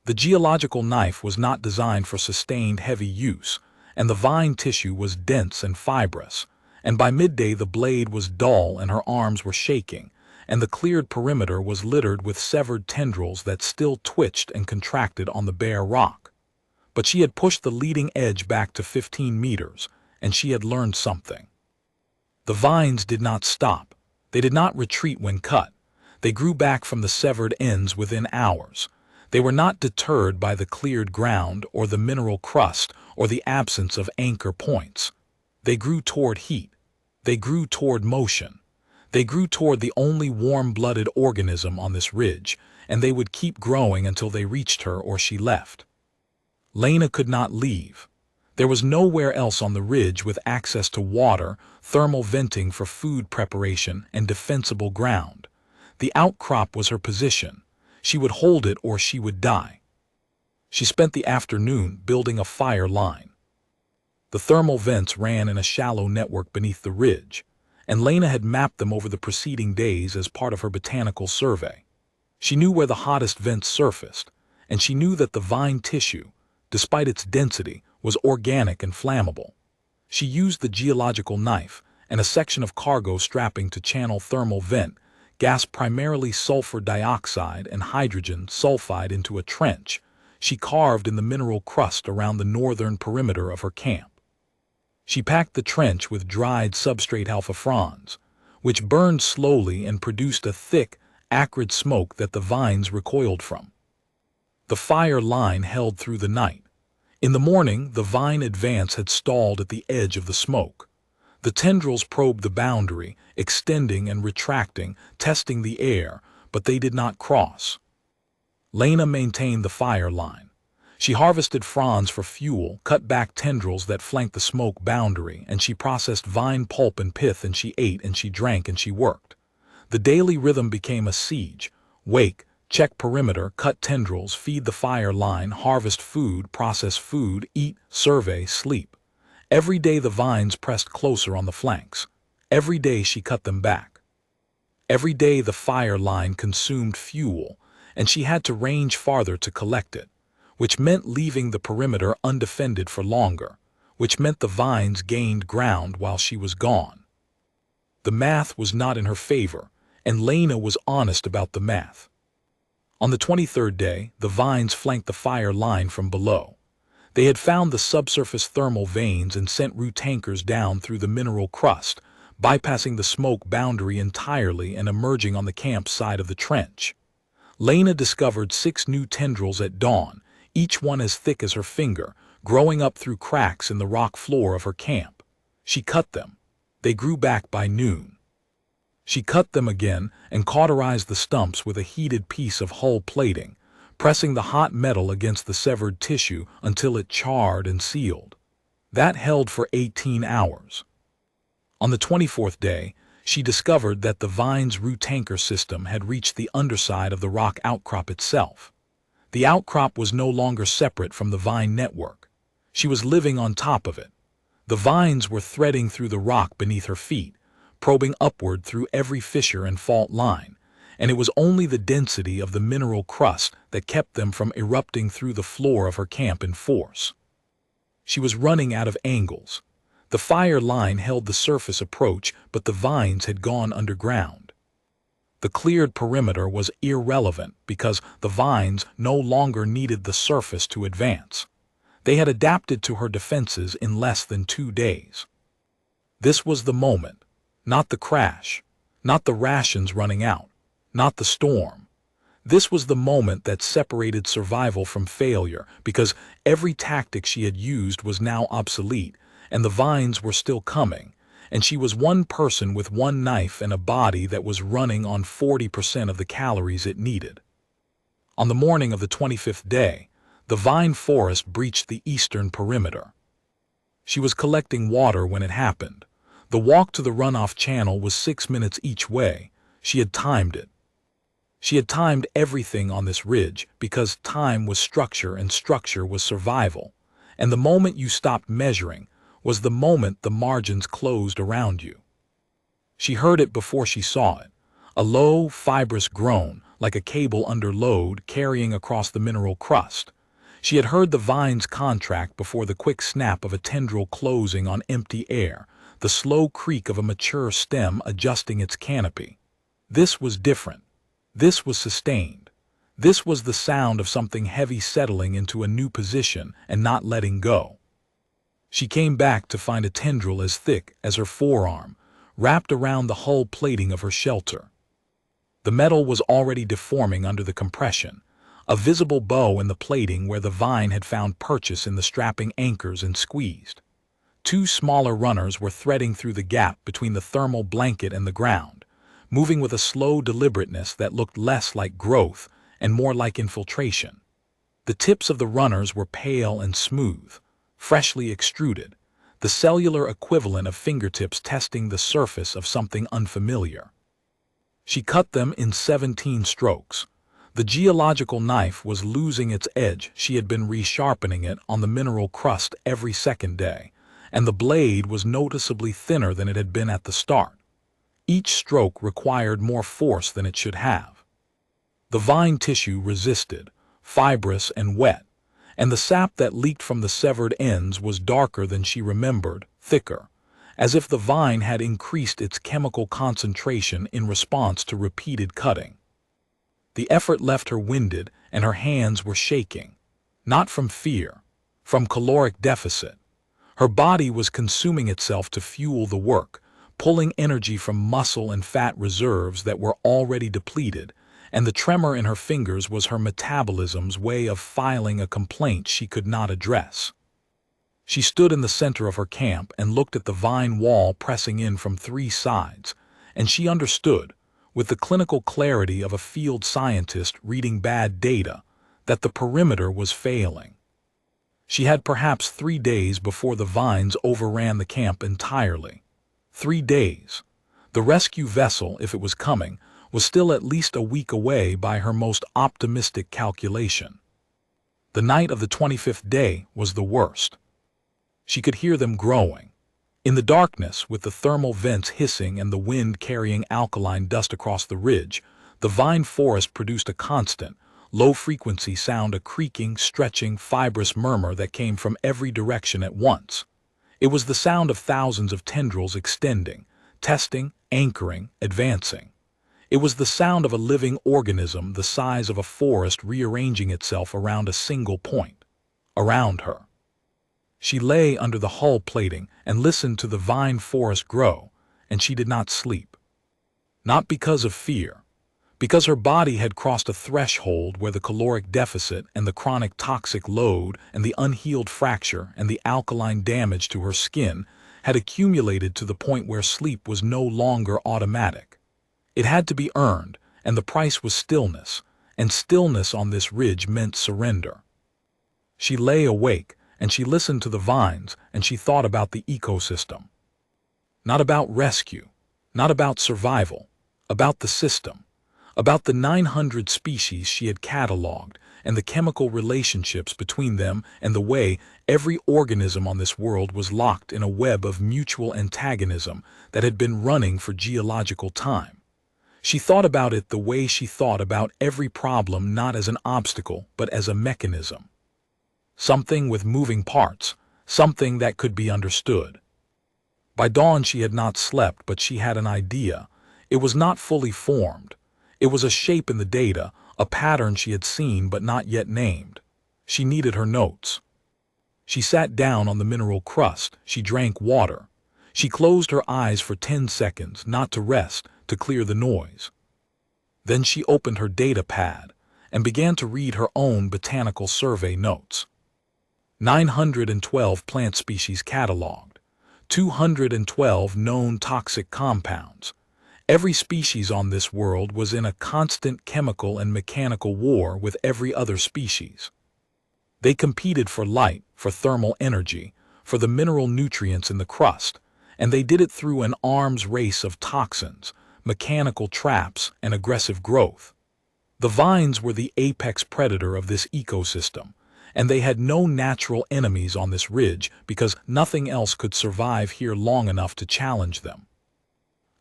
The geological knife was not designed for sustained heavy use, and the vine tissue was dense and fibrous, and by midday the blade was dull and her arms were shaking, and the cleared perimeter was littered with severed tendrils that still twitched and contracted on the bare rock. But she had pushed the leading edge back to 15 meters, and she had learned something. The vines did not stop. They did not retreat when cut. They grew back from the severed ends within hours. They were not deterred by the cleared ground or the mineral crust or the absence of anchor points. They grew toward heat. They grew toward motion. They grew toward the only warm-blooded organism on this ridge, and they would keep growing until they reached her or she left. Lena could not leave. There was nowhere else on the ridge with access to water, thermal venting for food preparation, and defensible ground. The outcrop was her position. She would hold it or she would die. She spent the afternoon building a fire line. The thermal vents ran in a shallow network beneath the ridge, and Lena had mapped them over the preceding days as part of her botanical survey. She knew where the hottest vents surfaced, and she knew that the vine tissue, despite its density, was organic and flammable. She used the geological knife and a section of cargo strapping to channel thermal vent, gas primarily sulfur dioxide and hydrogen sulfide into a trench she carved in the mineral crust around the northern perimeter of her camp. She packed the trench with dried substrate alpha fronds, which burned slowly and produced a thick, acrid smoke that the vines recoiled from. The fire line held through the night. In the morning, the vine advance had stalled at the edge of the smoke. The tendrils probed the boundary, extending and retracting, testing the air, but they did not cross. Lena maintained the fire line. She harvested fronds for fuel, cut back tendrils that flanked the smoke boundary, and she processed vine pulp and pith, and she ate and she drank and she worked. The daily rhythm became a siege. Wake, check perimeter, cut tendrils, feed the fire line, harvest food, process food, eat, survey, sleep. Every day the vines pressed closer on the flanks. Every day she cut them back. Every day the fire line consumed fuel, and she had to range farther to collect it, which meant leaving the perimeter undefended for longer, which meant the vines gained ground while she was gone. The math was not in her favor, and Lena was honest about the math. On the 23rd day, the vines flanked the fire line from below. They had found the subsurface thermal veins and sent root tankers down through the mineral crust, bypassing the smoke boundary entirely and emerging on the camp side of the trench. Lena discovered 6 new tendrils at dawn, each one as thick as her finger, growing up through cracks in the rock floor of her camp. She cut them. They grew back by noon. She cut them again and cauterized the stumps with a heated piece of hull plating, pressing the hot metal against the severed tissue until it charred and sealed. That held for 18 hours. On the 24th day, she discovered that the vine's root tanker system had reached the underside of the rock outcrop itself. The outcrop was no longer separate from the vine network. She was living on top of it. The vines were threading through the rock beneath her feet, probing upward through every fissure and fault line, and it was only the density of the mineral crust that kept them from erupting through the floor of her camp in force. She was running out of angles. The fire line held the surface approach, but the vines had gone underground. The cleared perimeter was irrelevant because the vines no longer needed the surface to advance. They had adapted to her defenses in less than 2 days. This was the moment, not the crash, not the rations running out, not the storm. This was the moment that separated survival from failure, because every tactic she had used was now obsolete, and the vines were still coming, and she was one person with one knife and a body that was running on 40% of the calories it needed. On the morning of the 25th day, the vine forest breached the eastern perimeter. She was collecting water when it happened. The walk to the runoff channel was 6 minutes each way. She had timed it. She had timed everything on this ridge because time was structure and structure was survival, and the moment you stopped measuring was the moment the margins closed around you. She heard it before she saw it, a low, fibrous groan like a cable under load carrying across the mineral crust. She had heard the vines contract before the quick snap of a tendril closing on empty air, the slow creak of a mature stem adjusting its canopy. This was different. This was sustained. This was the sound of something heavy settling into a new position and not letting go. She came back to find a tendril as thick as her forearm, wrapped around the hull plating of her shelter. The metal was already deforming under the compression, a visible bow in the plating where the vine had found purchase in the strapping anchors and squeezed. 2 smaller runners were threading through the gap between the thermal blanket and the ground, moving with a slow deliberateness that looked less like growth and more like infiltration. The tips of the runners were pale and smooth, freshly extruded, the cellular equivalent of fingertips testing the surface of something unfamiliar. She cut them in 17 strokes. The geological knife was losing its edge. She had been resharpening it on the mineral crust every second day, and the blade was noticeably thinner than it had been at the start. Each stroke required more force than it should have. The vine tissue resisted, fibrous and wet, and the sap that leaked from the severed ends was darker than she remembered, thicker, as if the vine had increased its chemical concentration in response to repeated cutting. The effort left her winded, and her hands were shaking, not from fear, from caloric deficit. Her body was consuming itself to fuel the work, pulling energy from muscle and fat reserves that were already depleted, and the tremor in her fingers was her metabolism's way of filing a complaint she could not address. She stood in the center of her camp and looked at the vine wall pressing in from 3 sides, and she understood, with the clinical clarity of a field scientist reading bad data, that the perimeter was failing. She had perhaps 3 days before the vines overran the camp entirely. 3 days. The rescue vessel, if it was coming, was still at least a week away by her most optimistic calculation. The night of the 25th day was the worst. She could hear them growing. In the darkness, with the thermal vents hissing and the wind carrying alkaline dust across the ridge, the vine forest produced a constant, low-frequency sound, a creaking, stretching, fibrous murmur that came from every direction at once. It was the sound of thousands of tendrils extending, testing, anchoring, advancing. It was the sound of a living organism the size of a forest rearranging itself around a single point. Around her. She lay under the hull plating and listened to the vine forest grow, and she did not sleep. Not because of fear, because her body had crossed a threshold where the caloric deficit and the chronic toxic load and the unhealed fracture and the alkaline damage to her skin had accumulated to the point where sleep was no longer automatic. It had to be earned, and the price was stillness, and stillness on this ridge meant surrender. She lay awake, and she listened to the vines, and she thought about the ecosystem. Not about rescue, not about survival, about the system, about the 900 species she had catalogued, and the chemical relationships between them, and the way every organism on this world was locked in a web of mutual antagonism that had been running for geological time. She thought about it the way she thought about every problem, not as an obstacle, but as a mechanism. Something with moving parts, something that could be understood. By dawn she had not slept, but she had an idea. It was not fully formed. It was a shape in the data, a pattern she had seen but not yet named. She needed her notes. She sat down on the mineral crust. She drank water. She closed her eyes for 10 seconds, not to rest, to clear the noise. Then she opened her data pad and began to read her own botanical survey notes. 912 plant species catalogued, 212 known toxic compounds. Every species on this world was in a constant chemical and mechanical war with every other species. They competed for light, for thermal energy, for the mineral nutrients in the crust, and they did it through an arms race of toxins, mechanical traps, and aggressive growth. The vines were the apex predator of this ecosystem, and they had no natural enemies on this ridge because nothing else could survive here long enough to challenge them.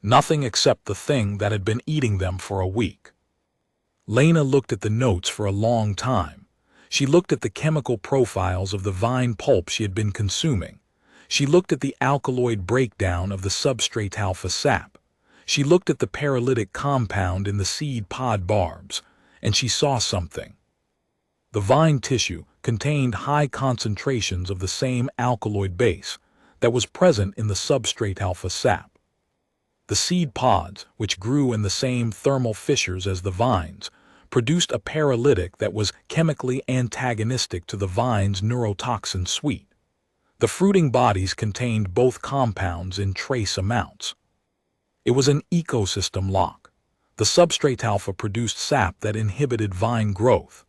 Nothing except the thing that had been eating them for a week. Lena looked at the notes for a long time. She looked at the chemical profiles of the vine pulp she had been consuming. She looked at the alkaloid breakdown of the substrate alpha sap. She looked at the paralytic compound in the seed pod barbs, and she saw something. The vine tissue contained high concentrations of the same alkaloid base that was present in the substrate alpha sap. The seed pods, which grew in the same thermal fissures as the vines, produced a paralytic that was chemically antagonistic to the vine's neurotoxin suite. The fruiting bodies contained both compounds in trace amounts. It was an ecosystem lock. The substrate alpha produced sap that inhibited vine growth.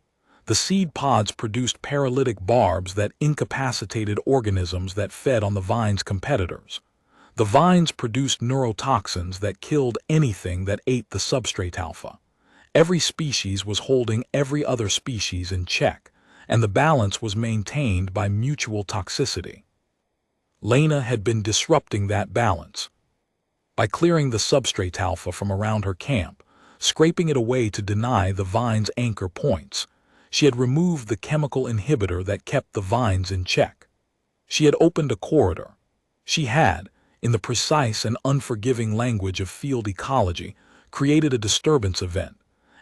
The seed pods produced paralytic barbs that incapacitated organisms that fed on the vine's competitors. The vines produced neurotoxins that killed anything that ate the substrate alpha. Every species was holding every other species in check, and the balance was maintained by mutual toxicity. Lena had been disrupting that balance. By clearing the substrate alpha from around her camp, scraping it away to deny the vine's anchor points, she had removed the chemical inhibitor that kept the vines in check. She had opened a corridor. She had, in the precise and unforgiving language of field ecology, created a disturbance event,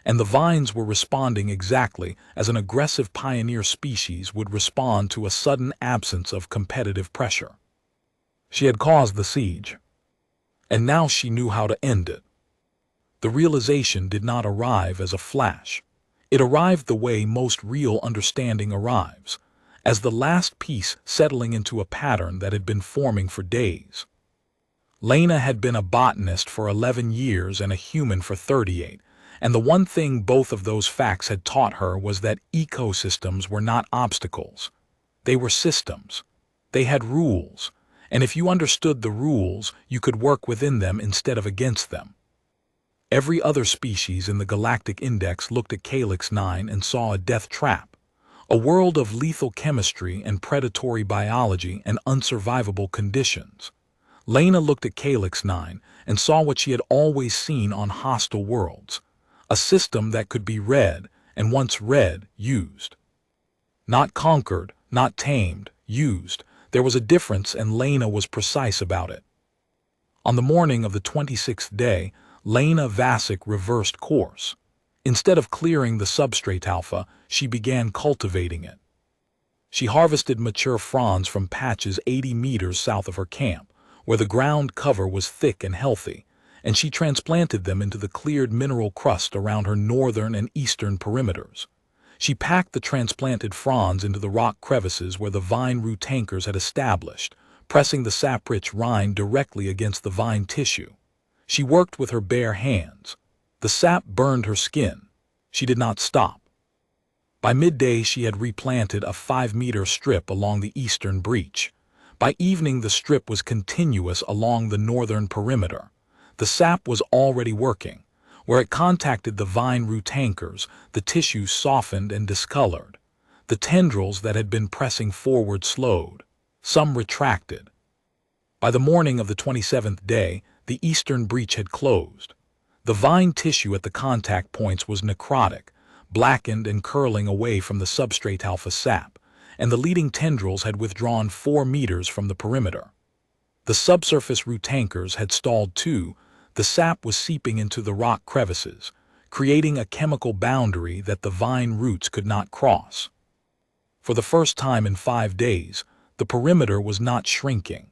and the vines were responding exactly as an aggressive pioneer species would respond to a sudden absence of competitive pressure. She had caused the siege, and now she knew how to end it. The realization did not arrive as a flash. It arrived the way most real understanding arrives, as the last piece settling into a pattern that had been forming for days. Lena had been a botanist for 11 years and a human for 38, and the one thing both of those facts had taught her was that ecosystems were not obstacles. They were systems. They had rules, and if you understood the rules, you could work within them instead of against them. Every other species in the galactic index looked at Calyx 9 and saw a death trap, a world of lethal chemistry and predatory biology and unsurvivable conditions. Lena looked at Calyx 9 and saw what she had always seen on hostile worlds, a system that could be read and once read, used. Not conquered, not tamed, used. There was a difference, and Lena was precise about it. On the morning of the 26th day, Lena Vasic reversed course. Instead of clearing the substrate alpha, she began cultivating it. She harvested mature fronds from patches 80 meters south of her camp, where the ground cover was thick and healthy, and she transplanted them into the cleared mineral crust around her northern and eastern perimeters. She packed the transplanted fronds into the rock crevices where the vine root tankers had established, pressing the sap-rich rind directly against the vine tissue. She worked with her bare hands. The sap burned her skin. She did not stop. By midday, she had replanted a 5-meter strip along the eastern breach. By evening, the strip was continuous along the northern perimeter. The sap was already working. Where it contacted the vine root tankers, the tissue softened and discolored. The tendrils that had been pressing forward slowed. Some retracted. By the morning of the 27th day, the eastern breach had closed. The vine tissue at the contact points was necrotic, blackened and curling away from the substrate alpha sap, and the leading tendrils had withdrawn 4 meters from the perimeter. The subsurface root tankers had stalled too. The sap was seeping into the rock crevices, creating a chemical boundary that the vine roots could not cross. For the first time in 5 days, the perimeter was not shrinking.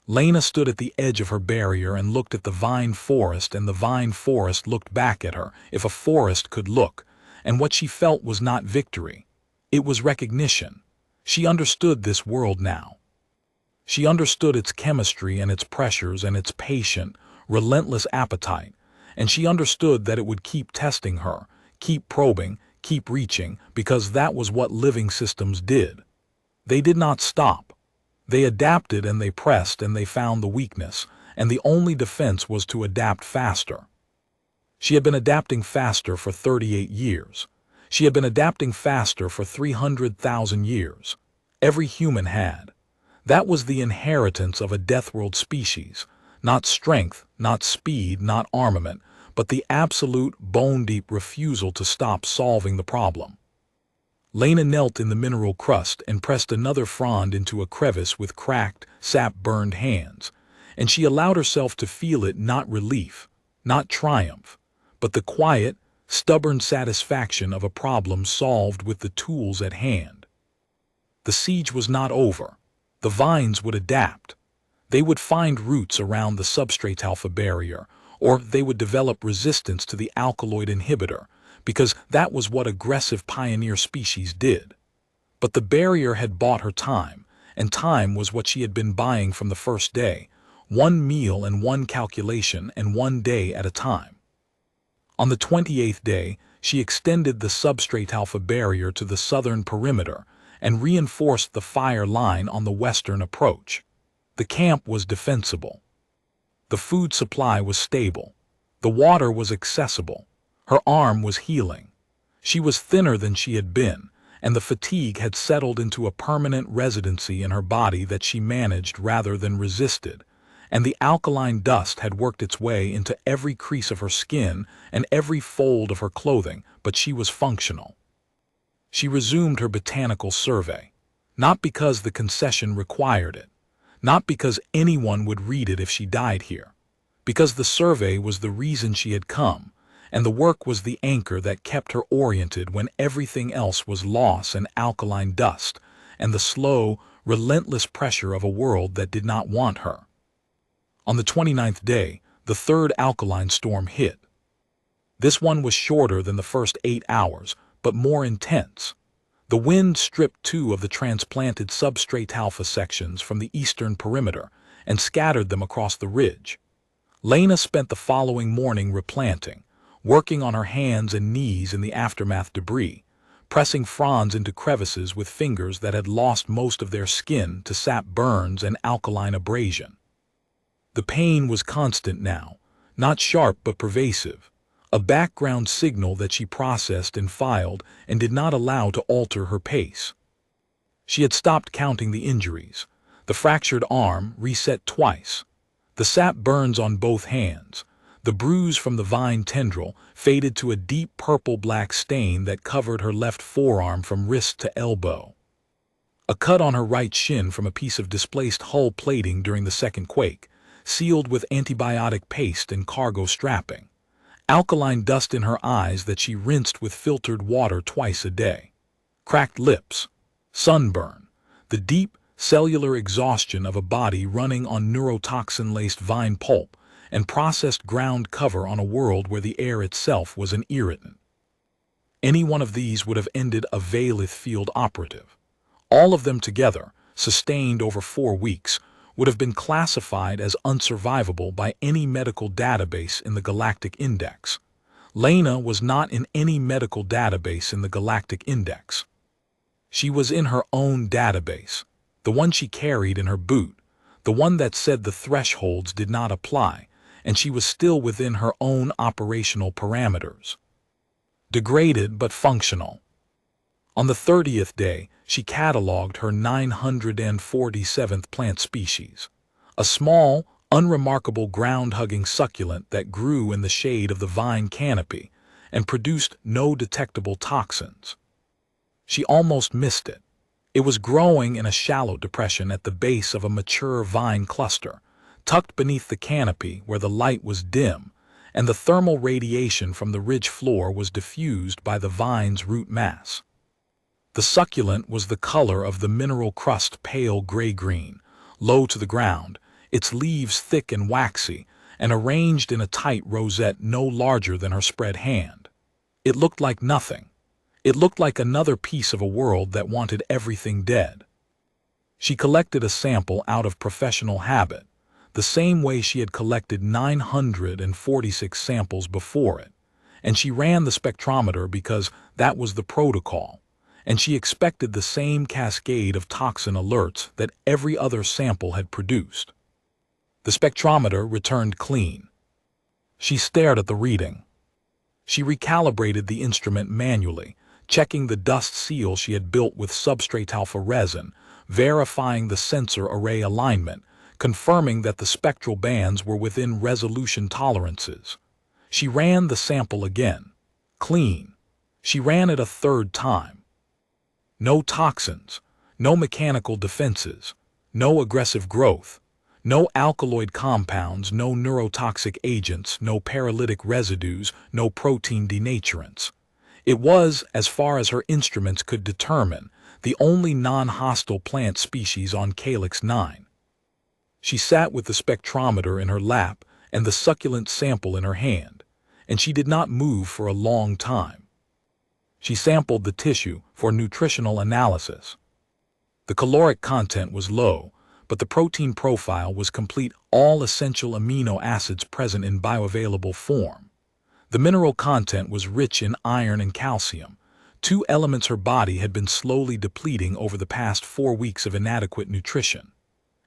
Lena stood at the edge of her barrier and looked at the vine forest, and the vine forest looked back at her, if a forest could look, and what she felt was not victory. It was recognition. She understood this world now. She understood its chemistry and its pressures and its patient, relentless appetite, and she understood that it would keep testing her, keep probing, keep reaching, because that was what living systems did. They did not stop. They adapted and they pressed and they found the weakness, and the only defense was to adapt faster. She had been adapting faster for 38 years. She had been adapting faster for 300,000 years. Every human had. That was the inheritance of a deathworld species. Not strength, not speed, not armament, but the absolute, bone-deep refusal to stop solving the problem. Lena knelt in the mineral crust and pressed another frond into a crevice with cracked, sap-burned hands, and she allowed herself to feel it, not relief, not triumph, but the quiet, stubborn satisfaction of a problem solved with the tools at hand. The siege was not over. The vines would adapt. They would find roots around the substrate alpha barrier, or they would develop resistance to the alkaloid inhibitor, because that was what aggressive pioneer species did. But the barrier had bought her time, and time was what she had been buying from the first day, 1 meal and 1 calculation and 1 day at a time. On the 28th day, she extended the substrate alpha barrier to the southern perimeter and reinforced the fire line on the western approach. The camp was defensible. The food supply was stable. The water was accessible. Her arm was healing. She was thinner than she had been, and the fatigue had settled into a permanent residency in her body that she managed rather than resisted, and the alkaline dust had worked its way into every crease of her skin and every fold of her clothing, but she was functional. She resumed her botanical survey, not because the concession required it, not because anyone would read it if she died here, because the survey was the reason she had come, and the work was the anchor that kept her oriented when everything else was loss and alkaline dust, and the slow, relentless pressure of a world that did not want her. On the 29th day, the third alkaline storm hit. This one was shorter than the first 8 hours, but more intense. The wind stripped 2 of the transplanted substrate alpha sections from the eastern perimeter and scattered them across the ridge. Lena spent the following morning replanting, working on her hands and knees in the aftermath debris, pressing fronds into crevices with fingers that had lost most of their skin to sap burns and alkaline abrasion. The pain was constant now, not sharp but pervasive, a background signal that she processed and filed and did not allow to alter her pace. She had stopped counting the injuries. The fractured arm reset twice. The sap burns on both hands. The bruise from the vine tendril faded to a deep purple-black stain that covered her left forearm from wrist to elbow. A cut on her right shin from a piece of displaced hull plating during the second quake, sealed with antibiotic paste and cargo strapping. Alkaline dust in her eyes that she rinsed with filtered water twice a day. Cracked lips. Sunburn. The deep, cellular exhaustion of a body running on neurotoxin-laced vine pulp and processed ground cover on a world where the air itself was an irritant. Any one of these would have ended a Valith field operative. All of them together, sustained over 4 weeks, would have been classified as unsurvivable by any medical database in the Galactic Index. Lena was not in any medical database in the Galactic Index. She was in her own database, the one she carried in her boot, the one that said the thresholds did not apply, and she was still within her own operational parameters. Degraded but functional. On the 30th day, she catalogued her 947th plant species, a small, unremarkable ground-hugging succulent that grew in the shade of the vine canopy and produced no detectable toxins. She almost missed it. It was growing in a shallow depression at the base of a mature vine cluster, tucked beneath the canopy where the light was dim, and the thermal radiation from the ridge floor was diffused by the vine's root mass. The succulent was the color of the mineral crust, pale gray-green, low to the ground, its leaves thick and waxy, and arranged in a tight rosette no larger than her spread hand. It looked like nothing. It looked like another piece of a world that wanted everything dead. She collected a sample out of professional habit, the same way she had collected 946 samples before it, and she ran the spectrometer because that was the protocol, and she expected the same cascade of toxin alerts that every other sample had produced. The spectrometer returned clean. She stared at the reading. She recalibrated the instrument manually, checking the dust seal she had built with substrate alpha resin, verifying the sensor array alignment, confirming that the spectral bands were within resolution tolerances. She ran the sample again. Clean. She ran it a third time. No toxins, no mechanical defenses, no aggressive growth, no alkaloid compounds, no neurotoxic agents, no paralytic residues, no protein denaturants. It was, as far as her instruments could determine, the only non-hostile plant species on Calyx 9. She sat with the spectrometer in her lap and the succulent sample in her hand, and she did not move for a long time. She sampled the tissue for nutritional analysis. The caloric content was low, but the protein profile was complete, all essential amino acids present in bioavailable form. The mineral content was rich in iron and calcium, 2 elements her body had been slowly depleting over the past 4 weeks of inadequate nutrition.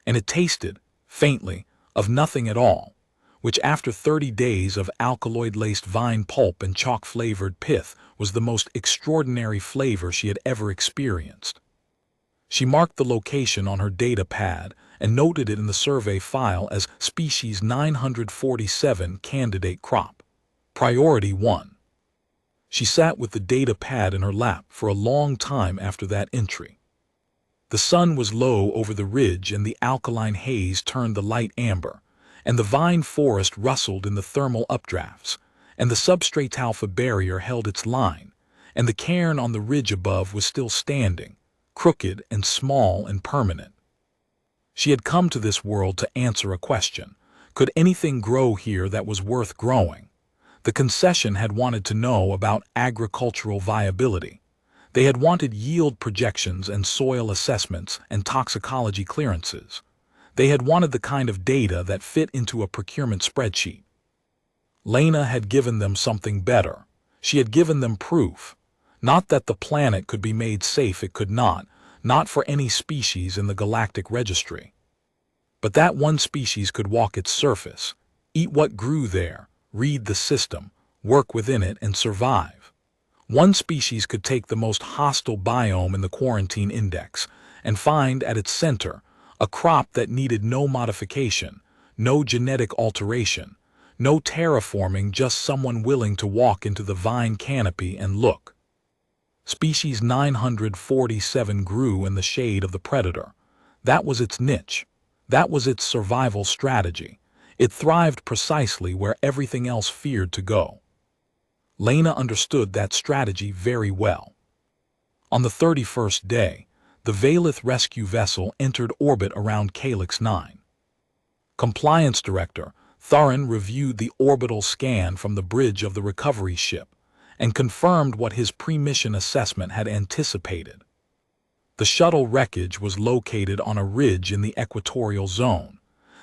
And it tasted, faintly, of nothing at all, which after 30 days of alkaloid-laced vine pulp and chalk-flavored pith was the most extraordinary flavor she had ever experienced. She marked the location on her data pad and noted it in the survey file as species 947 candidate crop. Priority 1. She sat with the data pad in her lap for a long time after that entry. The sun was low over the ridge and the alkaline haze turned the light amber, and the vine forest rustled in the thermal updrafts, and the substrate alpha barrier held its line, and the cairn on the ridge above was still standing, crooked and small and permanent. She had come to this world to answer a question. Could anything grow here that was worth growing? The concession had wanted to know about agricultural viability. They had wanted yield projections and soil assessments and toxicology clearances. They had wanted the kind of data that fit into a procurement spreadsheet. Lena had given them something better. She had given them proof. Not that the planet could be made safe, it could not for any species in the galactic registry. But that one species could walk its surface, eat what grew there, read the system, work within it, and survive. One species could take the most hostile biome in the quarantine index and find at its center a crop that needed no modification, no genetic alteration, No terraforming, just someone willing to walk into the vine canopy and look. Species 947 grew in the shade of the predator. That was its niche. That was its survival strategy. It thrived precisely where everything else feared to go. Lena understood that strategy very well. On the 31st day, the Valith rescue vessel entered orbit around Calyx 9. Compliance Director Thurin reviewed the orbital scan from the bridge of the recovery ship and confirmed what his pre-mission assessment had anticipated. The shuttle wreckage was located on a ridge in the equatorial zone.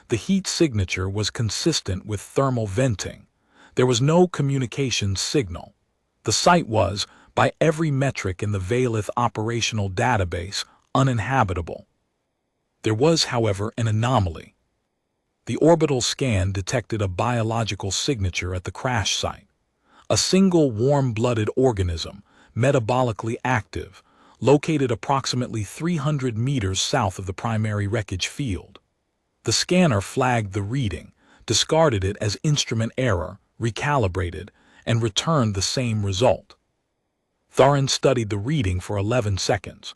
The heat signature was consistent with thermal venting. There was no communications signal. The site was, by every metric in the Valith operational database, uninhabitable. There was, however, an anomaly. The orbital scan detected a biological signature at the crash site. A single warm-blooded organism, metabolically active, located approximately 300 meters south of the primary wreckage field. The scanner flagged the reading, discarded it as instrument error, recalibrated, and returned the same result. Thurin studied the reading for 11 seconds.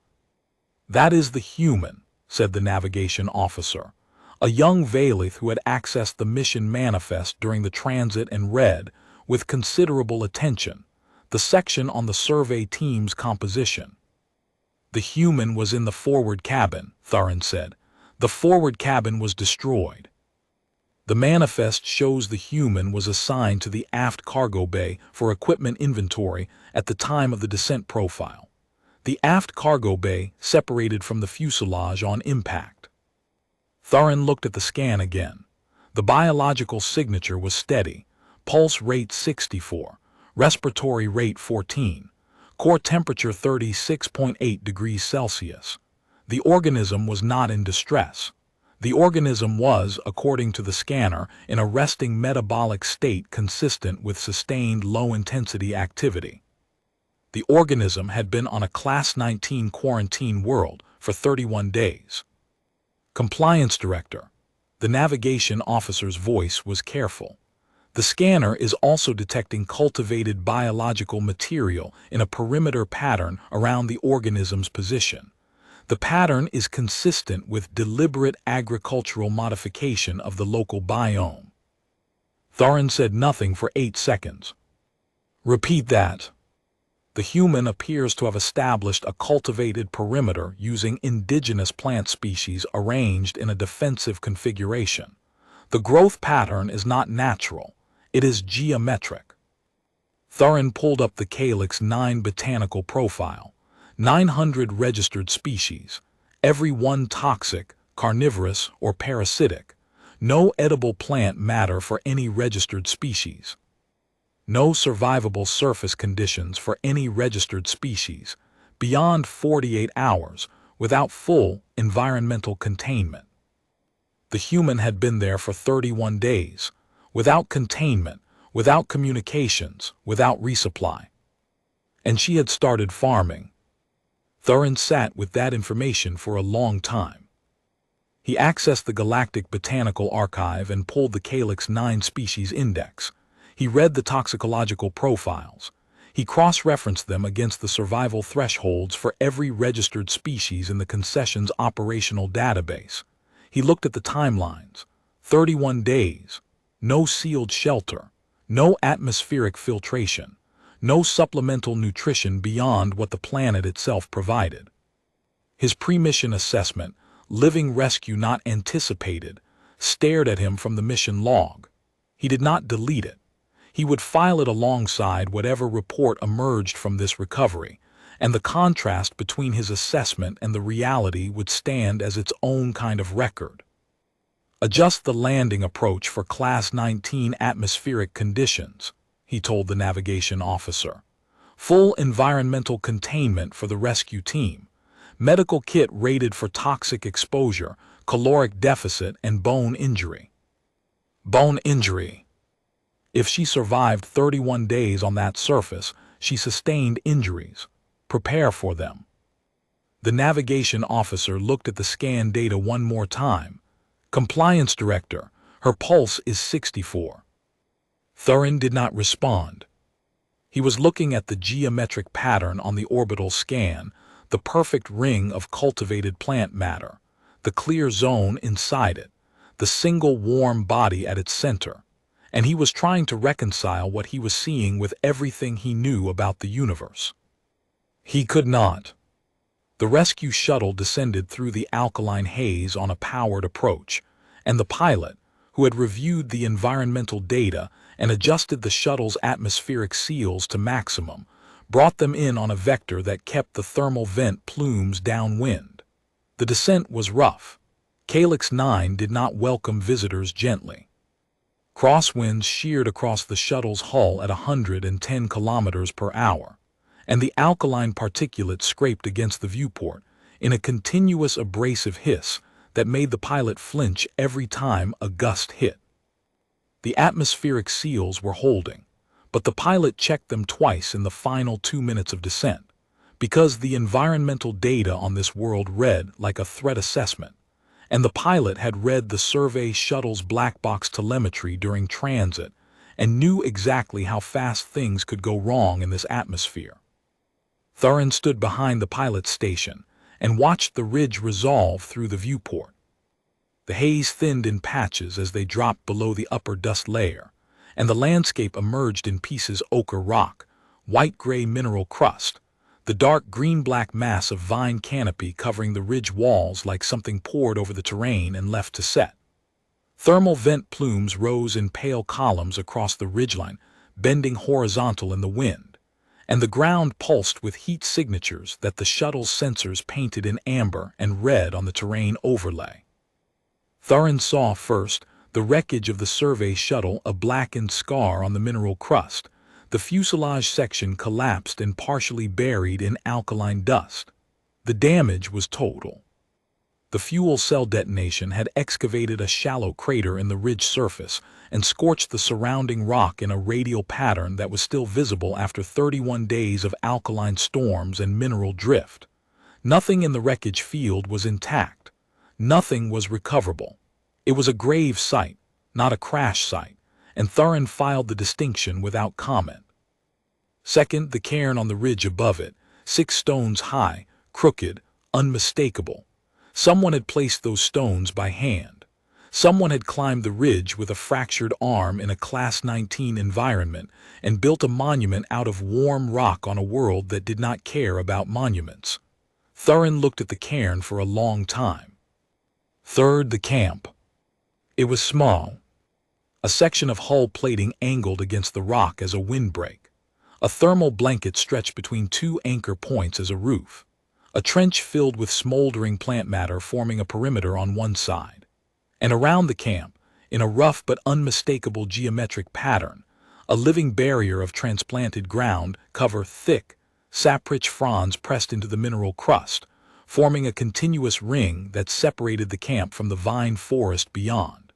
"That is the human," said the navigation officer, a young Valith who had accessed the mission manifest during the transit and read, with considerable attention, the section on the survey team's composition. "The human was in the forward cabin," Thurin said. "The forward cabin was destroyed. The manifest shows the human was assigned to the aft cargo bay for equipment inventory at the time of the descent profile. The aft cargo bay separated from the fuselage on impact." Thurin looked at the scan again. The biological signature was steady. Pulse rate 64, respiratory rate 14, core temperature 36.8 degrees Celsius. The organism was not in distress. The organism was, according to the scanner, in a resting metabolic state consistent with sustained low-intensity activity. The organism had been on a Class 19 quarantine world for 31 days. Compliance Director. The navigation officer's voice was careful. "The scanner is also detecting cultivated biological material in a perimeter pattern around the organism's position. The pattern is consistent with deliberate agricultural modification of the local biome." Thurin said nothing for 8 seconds. "Repeat that." "The human appears to have established a cultivated perimeter using indigenous plant species arranged in a defensive configuration. The growth pattern is not natural. It is geometric." Thurin pulled up the Calyx 9 botanical profile. 900 registered species, every one toxic, carnivorous, or parasitic. No edible plant matter for any registered species. No survivable surface conditions for any registered species, beyond 48 hours, without full environmental containment. The human had been there for 31 days, without containment, without communications, without resupply. And she had started farming. Thurin sat with that information for a long time. He accessed the Galactic Botanical Archive and pulled the Calyx 9 species index. He read the toxicological profiles. He cross-referenced them against the survival thresholds for every registered species in the concession's operational database. He looked at the timelines. 31 days. No sealed shelter. No atmospheric filtration. No supplemental nutrition beyond what the planet itself provided. His pre-mission assessment, living rescue not anticipated, stared at him from the mission log. He did not delete it. He would file it alongside whatever report emerged from this recovery, and the contrast between his assessment and the reality would stand as its own kind of record. "Adjust the landing approach for Class 19 atmospheric conditions," he told the navigation officer. "Full environmental containment for the rescue team. Medical kit rated for toxic exposure, caloric deficit, and bone injury." Bone injury. If she survived 31 days on that surface, she sustained injuries. Prepare for them. The navigation officer looked at the scan data one more time. "Compliance Director, her pulse is 64. Thurin did not respond. He was looking at the geometric pattern on the orbital scan, the perfect ring of cultivated plant matter, the clear zone inside it, the single warm body at its center, and he was trying to reconcile what he was seeing with everything he knew about the universe. He could not. The rescue shuttle descended through the alkaline haze on a powered approach, and the pilot, who had reviewed the environmental data and adjusted the shuttle's atmospheric seals to maximum, brought them in on a vector that kept the thermal vent plumes downwind. The descent was rough. Calyx 9 did not welcome visitors gently. Crosswinds sheared across the shuttle's hull at 110 kilometers per hour, and the alkaline particulate scraped against the viewport in a continuous abrasive hiss that made the pilot flinch every time a gust hit. The atmospheric seals were holding, but the pilot checked them twice in the final 2 minutes of descent, because the environmental data on this world read like a threat assessment, and the pilot had read the survey shuttle's black box telemetry during transit and knew exactly how fast things could go wrong in this atmosphere. Thurin stood behind the pilot's station and watched the ridge resolve through the viewport. The haze thinned in patches as they dropped below the upper dust layer, and the landscape emerged in pieces: ochre rock, white-gray mineral crust, the dark green-black mass of vine canopy covering the ridge walls like something poured over the terrain and left to set. Thermal vent plumes rose in pale columns across the ridgeline, bending horizontal in the wind, and the ground pulsed with heat signatures that the shuttle's sensors painted in amber and red on the terrain overlay. Thurin saw first the wreckage of the survey shuttle, a blackened scar on the mineral crust. The fuselage section collapsed and partially buried in alkaline dust. The damage was total. The fuel cell detonation had excavated a shallow crater in the ridge surface and scorched the surrounding rock in a radial pattern that was still visible after 31 days of alkaline storms and mineral drift. Nothing in the wreckage field was intact. Nothing was recoverable. It was a grave site, not a crash site, and Thurin filed the distinction without comment. Second, the cairn on the ridge above it, 6 stones high, crooked, unmistakable. Someone had placed those stones by hand. Someone had climbed the ridge with a fractured arm in a Class 19 environment and built a monument out of warm rock on a world that did not care about monuments. Thurin looked at the cairn for a long time. Third, the camp. It was small. A section of hull plating angled against the rock as a windbreak. A thermal blanket stretched between 2 anchor points as a roof. A trench filled with smoldering plant matter forming a perimeter on one side. And around the camp, in a rough but unmistakable geometric pattern, a living barrier of transplanted ground cover, thick, saprich fronds pressed into the mineral crust, forming a continuous ring that separated the camp from the vine forest beyond.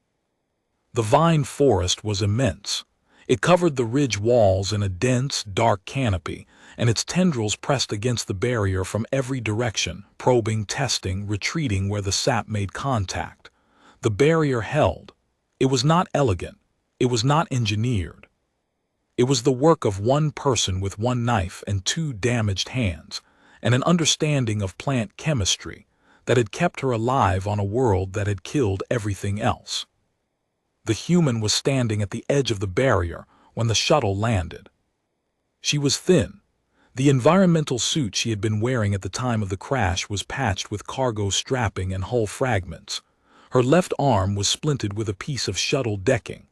The vine forest was immense. It covered the ridge walls in a dense, dark canopy, and its tendrils pressed against the barrier from every direction, probing, testing, retreating where the sap made contact. The barrier held. It was not elegant. It was not engineered. It was the work of one person with one knife and 2 damaged hands, and an understanding of plant chemistry that had kept her alive on a world that had killed everything else. The human was standing at the edge of the barrier when the shuttle landed. She was thin. The environmental suit she had been wearing at the time of the crash was patched with cargo strapping and hull fragments. Her left arm was splinted with a piece of shuttle decking.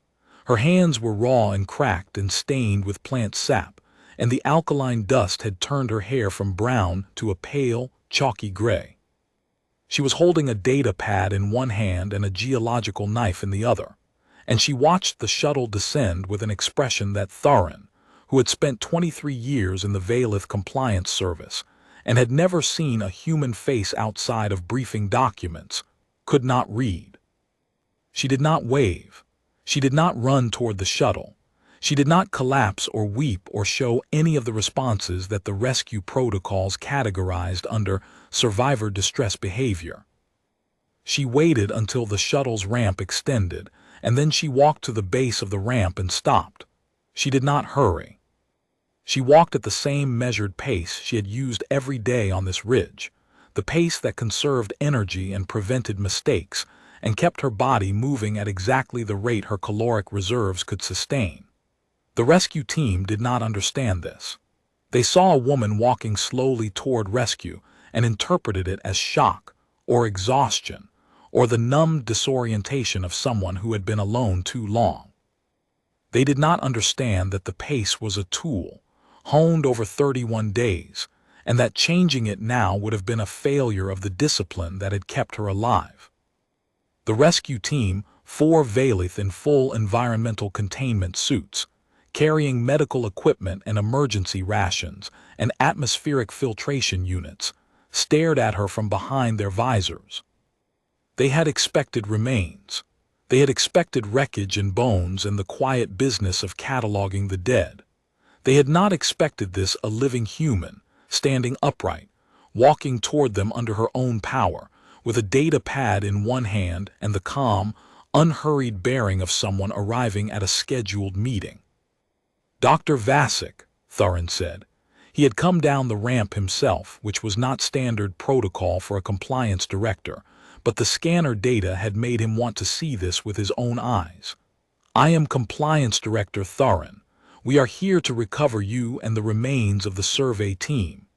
Her hands were raw and cracked and stained with plant sap, and the alkaline dust had turned her hair from brown to a pale, chalky gray. She was holding a data pad in one hand and a geological knife in the other, and she watched the shuttle descend with an expression that Thurin, who had spent 23 years in the Valith Compliance Service and had never seen a human face outside of briefing documents, could not read. She did not wave. She did not run toward the shuttle. She did not collapse or weep or show any of the responses that the rescue protocols categorized under survivor distress behavior. She waited until the shuttle's ramp extended, and then she walked to the base of the ramp and stopped, She did not hurry. She walked at the same measured pace she had used every day on this ridge, the pace that conserved energy and prevented mistakes, and kept her body moving at exactly the rate her caloric reserves could sustain. The rescue team did not understand this. They saw a woman walking slowly toward rescue and interpreted it as shock or exhaustion or the numbed disorientation of someone who had been alone too long. They did not understand that the pace was a tool, honed over 31 days, and that changing it now would have been a failure of the discipline that had kept her alive. The rescue team, 4 Valith in full environmental containment suits, carrying medical equipment and emergency rations and atmospheric filtration units, stared at her from behind their visors. They had expected remains. They had expected wreckage and bones and the quiet business of cataloging the dead. They had not expected this a living human, standing upright, walking toward them under her own power, with a data pad in one hand and the calm, unhurried bearing of someone arriving at a scheduled meeting. "Dr. Vasic," Thurin said. He had come down the ramp himself, which was not standard protocol for a compliance director, but the scanner data had made him want to see this with his own eyes. "I am Compliance Director Thurin. We are here to recover you and the remains of the survey team."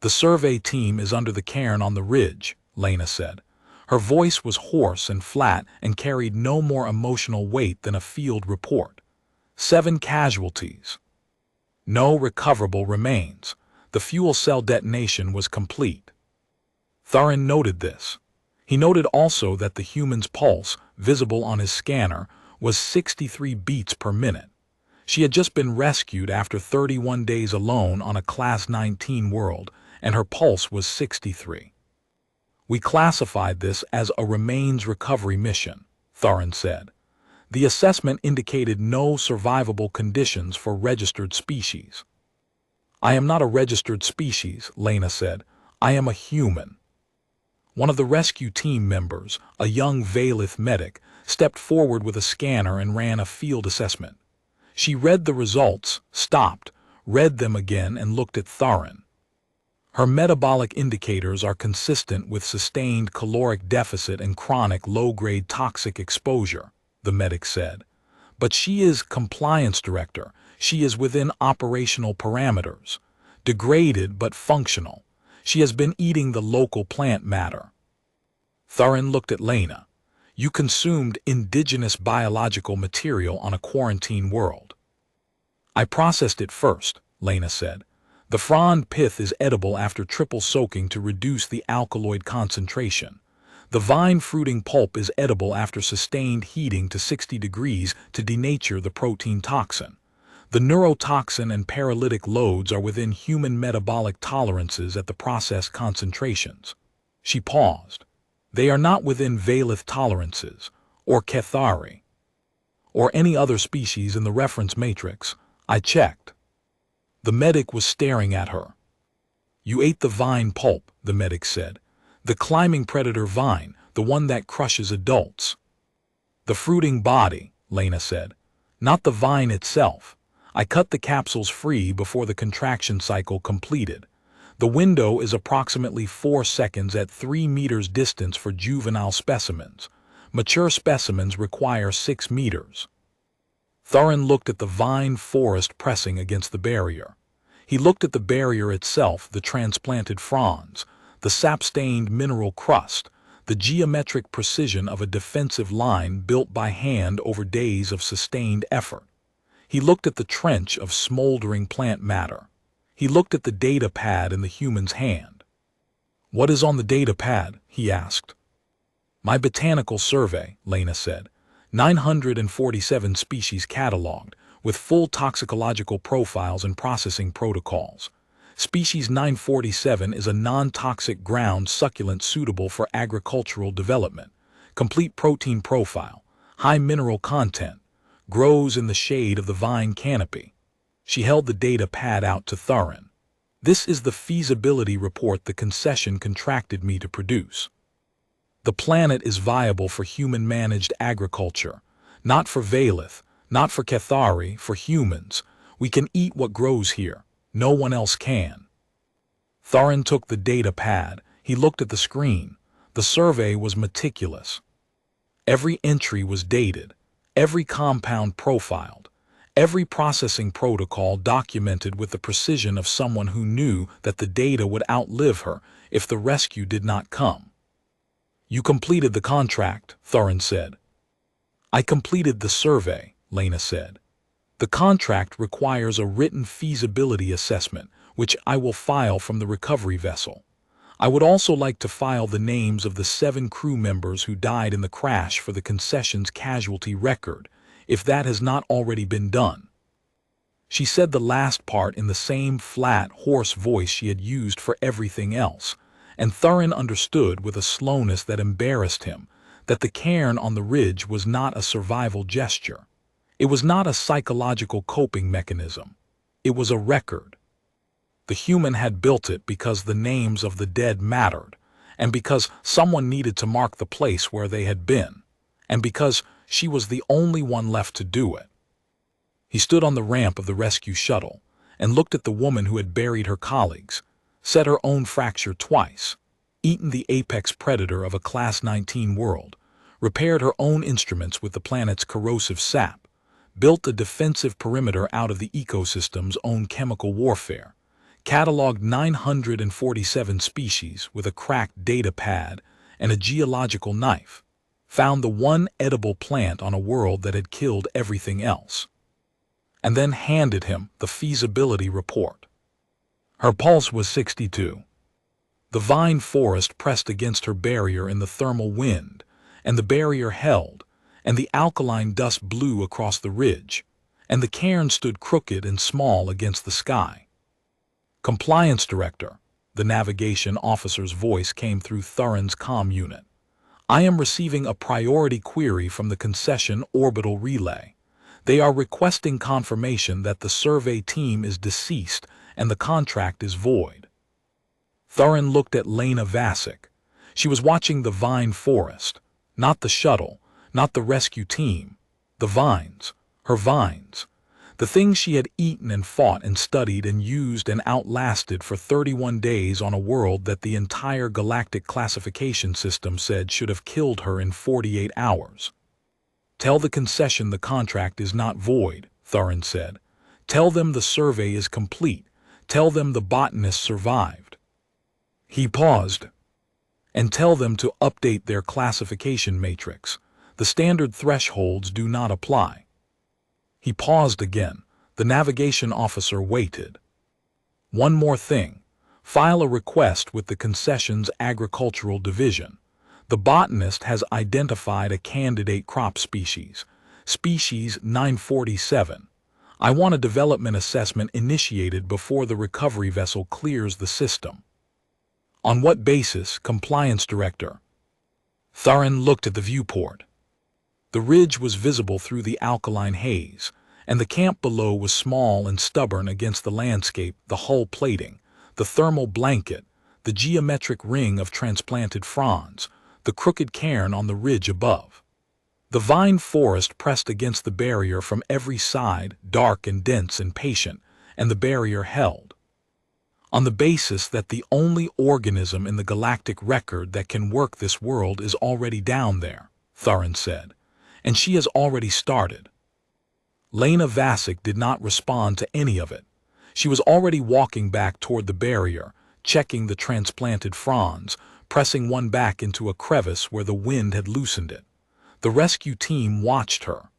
"The survey team is under the cairn on the ridge," Lena said. Her voice was hoarse and flat and carried no more emotional weight than a field report. 7 casualties. No recoverable remains. The fuel cell detonation was complete. Thurin noted this. He noted also that the human's pulse, visible on his scanner, was 63 beats per minute. She had just been rescued after 31 days alone on a Class 19 world, and her pulse was 63. "We classified this as a remains recovery mission," Thurin said. "The assessment indicated no survivable conditions for registered species." "I am not a registered species," Lena said. "I am a human." One of the rescue team members, a young Valith medic, stepped forward with a scanner and ran a field assessment. She read the results, stopped, read them again, and looked at Thurin. "Her metabolic indicators are consistent with sustained caloric deficit and chronic low-grade toxic exposure," the medic said. "But she is compliance director. She is within operational parameters. Degraded but functional. She has been eating the local plant matter." Thurin looked at Lena. "You consumed indigenous biological material on a quarantine world." "I processed it first," Lena said. "The frond pith is edible after triple soaking to reduce the alkaloid concentration. The vine fruiting pulp is edible after sustained heating to 60 degrees to denature the protein toxin. The neurotoxin and paralytic loads are within human metabolic tolerances at the process concentrations." She paused. "They are not within Valith tolerances, or Cathari, or any other species in the reference matrix. I checked." The medic was staring at her. "You ate the vine pulp," the medic said. "The climbing predator vine, the one that crushes adults." "The fruiting body," Lena said. "Not the vine itself. I cut the capsules free before the contraction cycle completed. The window is approximately 4 seconds at 3 meters distance for juvenile specimens. Mature specimens require 6 meters. Thurin looked at the vine forest pressing against the barrier. He looked at the barrier itself, the transplanted fronds, the sap-stained mineral crust, the geometric precision of a defensive line built by hand over days of sustained effort. He looked at the trench of smoldering plant matter. He looked at the data pad in the human's hand. "What is on the data pad?" he asked. "My botanical survey," Lena said. 947 species catalogued, with full toxicological profiles and processing protocols. Species 947 is a non-toxic ground succulent suitable for agricultural development. Complete protein profile, high mineral content, grows in the shade of the vine canopy." She held the data pad out to Thurin. "This is the feasibility report the concession contracted me to produce. The planet is viable for human-managed agriculture, not for Valith, Not for Cathari, for humans. We can eat what grows here. No one else can. Thorin took the data pad. He looked at the screen. The survey was meticulous. Every entry was dated, every compound profiled, every processing protocol documented with the precision of someone who knew that the data would outlive her if the rescue did not come. "You completed the contract," Thorin said. "I completed the survey," Lena said. "The contract requires a written feasibility assessment, which I will file from the recovery vessel. I would also like to file the names of the 7 crew members who died in the crash for the concession's casualty record, if that has not already been done." She said the last part in the same flat, hoarse voice she had used for everything else, and Thorin understood with a slowness that embarrassed him that the cairn on the ridge was not a survival gesture. It was not a psychological coping mechanism. It was a record. The human had built it because the names of the dead mattered, and because someone needed to mark the place where they had been, and because she was the only one left to do it. He stood on the ramp of the rescue shuttle and looked at the woman who had buried her colleagues, set her own fracture twice, eaten the apex predator of a Class 19 world, repaired her own instruments with the planet's corrosive sap, built a defensive perimeter out of the ecosystem's own chemical warfare, catalogued 947 species with a cracked data pad and a geological knife, found the one edible plant on a world that had killed everything else, and then handed him the feasibility report. Her pulse was 62. The vine forest pressed against her barrier in the thermal wind, and the barrier held, and the alkaline dust blew across the ridge, and the cairn stood crooked and small against the sky. "Compliance Director," the navigation officer's voice came through Thorin's comm unit. "I am receiving a priority query from the concession orbital relay. They are requesting confirmation that the survey team is deceased and the contract is void." Thorin looked at Lena Vasic. She was watching the vine forest, not the shuttle, not the rescue team. The vines, her vines. The things she had eaten and fought and studied and used and outlasted for 31 days on a world that the entire galactic classification system said should have killed her in 48 hours. "Tell the concession the contract is not void," Thorin said. "Tell them the survey is complete. Tell them the botanist survived." He paused. "And tell them to update their classification matrix. The standard thresholds do not apply." He paused again. The navigation officer waited. "One more thing. File a request with the concession's agricultural division. The botanist has identified a candidate crop species, species 947. I want a development assessment initiated before the recovery vessel clears the system." "On what basis, Compliance Director?" Thorin looked at the viewport. The ridge was visible through the alkaline haze, and the camp below was small and stubborn against the landscape, the hull plating, the thermal blanket, the geometric ring of transplanted fronds, the crooked cairn on the ridge above. The vine forest pressed against the barrier from every side, dark and dense and patient, and the barrier held. "On the basis that the only organism in the galactic record that can work this world is already down there," Thorin said. "And she has already started." Lena Vasic did not respond to any of it. She was already walking back toward the barrier, checking the transplanted fronds, pressing one back into a crevice where the wind had loosened it. The rescue team watched her.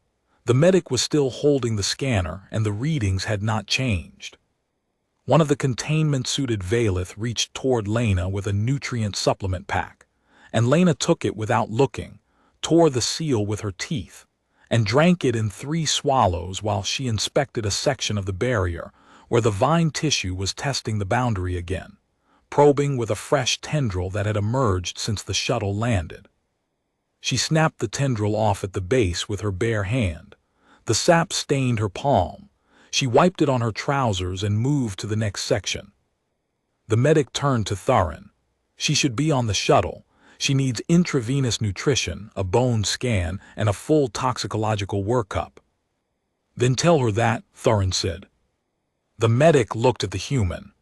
The medic was still holding the scanner, and the readings had not changed. One of the containment-suited Valith reached toward Lena with a nutrient supplement pack, and Lena took it without looking, tore the seal with her teeth, and drank it in 3 swallows while she inspected a section of the barrier where the vine tissue was testing the boundary again, probing with a fresh tendril that had emerged since the shuttle landed. She snapped the tendril off at the base with her bare hand. The sap stained her palm. She wiped it on her trousers and moved to the next section. The medic turned to Thorin. "She should be on the shuttle. She needs intravenous nutrition, a bone scan, and a full toxicological workup." Then tell her that, Thurin said. The medic looked at the human.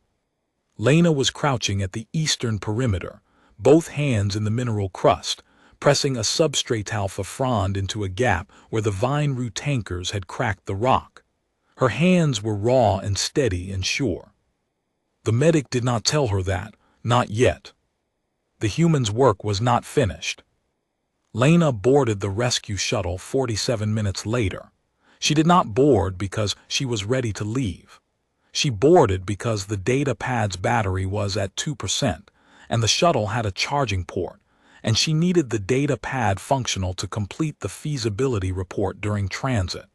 Lena was crouching at the eastern perimeter, both hands in the mineral crust, pressing a substratalpha frond into a gap where the vine root tankers had cracked the rock. Her hands were raw and steady and sure. The medic did not tell her that, not yet. The human's work was not finished. Lena boarded the rescue shuttle 47 minutes later. She did not board because she was ready to leave. She boarded because the data pad's battery was at 2%, and the shuttle had a charging port, and she needed the data pad functional to complete the feasibility report during transit.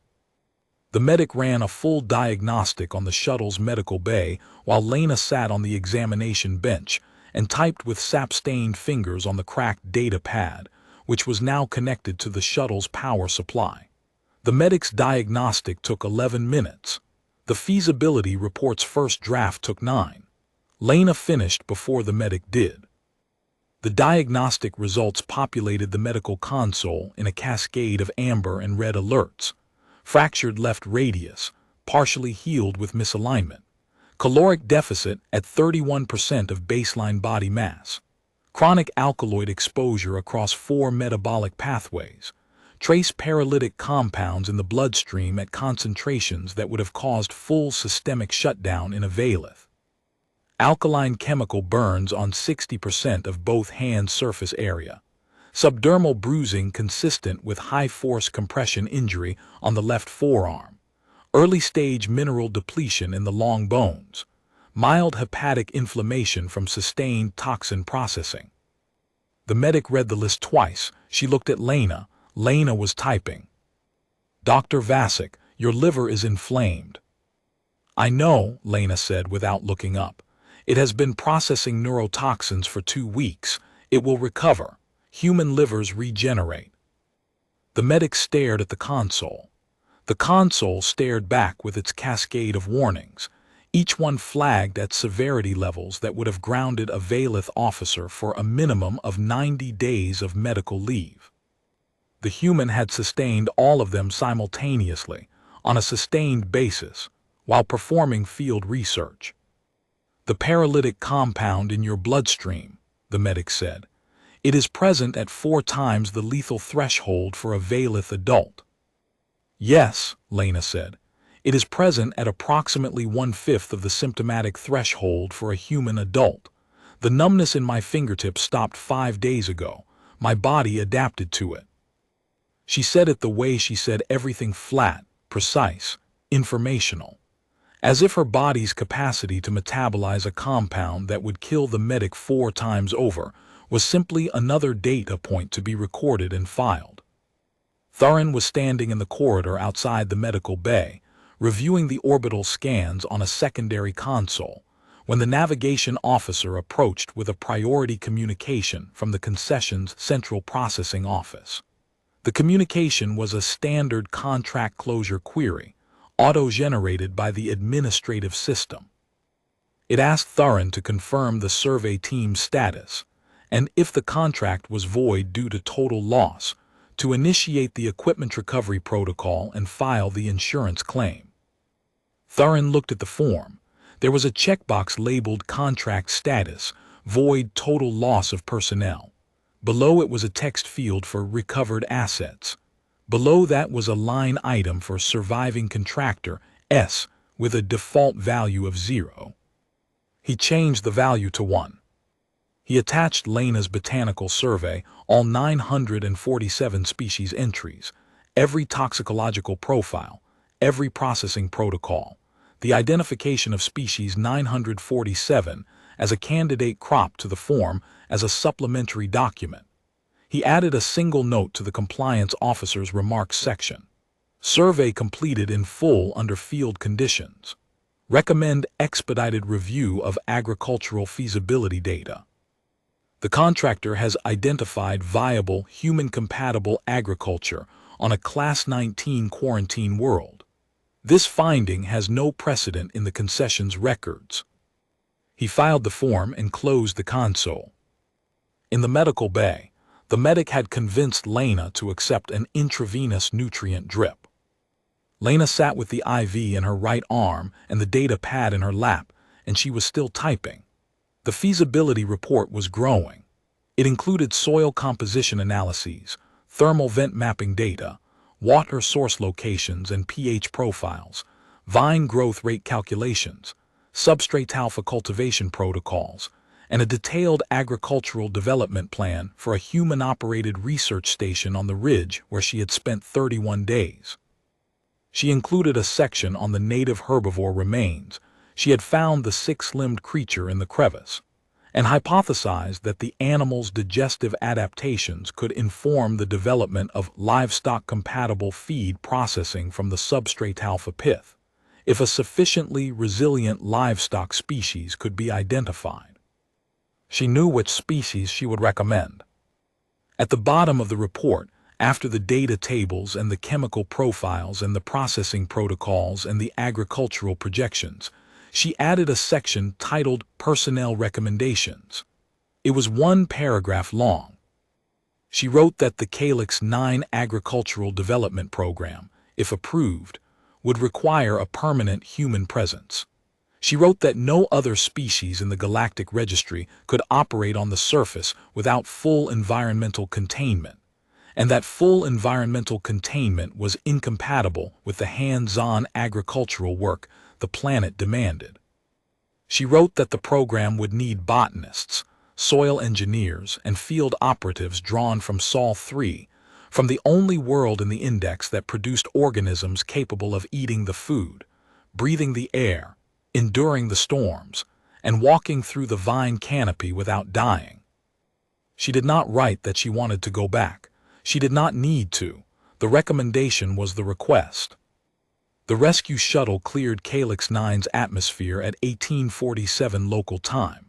The medic ran a full diagnostic on the shuttle's medical bay while Lena sat on the examination bench and typed with sap-stained fingers on the cracked data pad, which was now connected to the shuttle's power supply. The medic's diagnostic took 11 minutes. The feasibility report's first draft took 9. Lena finished before the medic did. The diagnostic results populated the medical console in a cascade of amber and red alerts. Fractured left radius, partially healed with misalignment. Caloric deficit at 31% of baseline body mass. Chronic alkaloid exposure across 4 metabolic pathways. Trace paralytic compounds in the bloodstream at concentrations that would have caused full systemic shutdown in a valeth. Alkaline chemical burns on 60% of both hand surface area. Subdermal bruising consistent with high-force compression injury on the left forearm. Early-stage mineral depletion in the long bones. Mild hepatic inflammation from sustained toxin processing. The medic read the list twice. She looked at Lena. Lena was typing. Dr. Vasic, your liver is inflamed. I know, Lena said without looking up. It has been processing neurotoxins for 2 weeks. It will recover. Human livers regenerate. The medic stared at the console. The console stared back with its cascade of warnings, each one flagged at severity levels that would have grounded a valeth officer for a minimum of 90 days of medical leave. The human had sustained all of them simultaneously, on a sustained basis, while performing field research. The paralytic compound in your bloodstream, the medic said. It is present at 4 times the lethal threshold for a valeth adult. Yes, Lena said. It is present at approximately 1/5 of the symptomatic threshold for a human adult. The numbness in my fingertips stopped 5 days ago. My body adapted to it. She said it the way she said everything, flat, precise, informational. As if her body's capacity to metabolize a compound that would kill the medic 4 times over was simply another data point to be recorded and filed. Thurin was standing in the corridor outside the medical bay, reviewing the orbital scans on a secondary console, when the navigation officer approached with a priority communication from the concession's central processing office. The communication was a standard contract closure query, auto-generated by the administrative system. It asked Thurin to confirm the survey team's status, and if the contract was void due to total loss, to initiate the equipment recovery protocol and file the insurance claim. Thurin looked at the form. There was a checkbox labeled Contract Status, Void Total Loss of Personnel. Below it was a text field for Recovered Assets. Below that was a line item for Surviving Contractor, S, with a default value of 0. He changed the value to 1. He attached Lena's botanical survey, all 947 species entries, every toxicological profile, every processing protocol, the identification of species 947 as a candidate crop to the form as a supplementary document. He added a single note to the compliance officer's remarks section. Survey completed in full under field conditions. Recommend expedited review of agricultural feasibility data. The contractor has identified viable, human-compatible agriculture on a Class 19 quarantine world. This finding has no precedent in the concession's records. He filed the form and closed the console. In the medical bay, the medic had convinced Lena to accept an intravenous nutrient drip. Lena sat with the IV in her right arm and the data pad in her lap, and she was still typing. The feasibility report was growing. It included soil composition analyses, thermal vent mapping data, water source locations and pH profiles, vine growth rate calculations, substrate alpha cultivation protocols, and a detailed agricultural development plan for a human-operated research station on the ridge where she had spent 31 days. She included a section on the native herbivore remains. She had found the six-limbed creature in the crevice, and hypothesized that the animal's digestive adaptations could inform the development of livestock-compatible feed processing from the substrate alpha pith, if a sufficiently resilient livestock species could be identified. She knew which species she would recommend. At the bottom of the report, after the data tables and the chemical profiles and the processing protocols and the agricultural projections, she added a section titled Personnel Recommendations. It was one paragraph long. She wrote that the Calyx 9 Agricultural Development Program, if approved, would require a permanent human presence. She wrote that no other species in the Galactic Registry could operate on the surface without full environmental containment, and that full environmental containment was incompatible with the hands-on agricultural work the planet demanded. She wrote that the program would need botanists, soil engineers, and field operatives drawn from Sol 3, from the only world in the index that produced organisms capable of eating the food, breathing the air, enduring the storms, and walking through the vine canopy without dying. She did not write that she wanted to go back. She did not need to. The recommendation was the request. The rescue shuttle cleared Calyx 9's atmosphere at 1847 local time.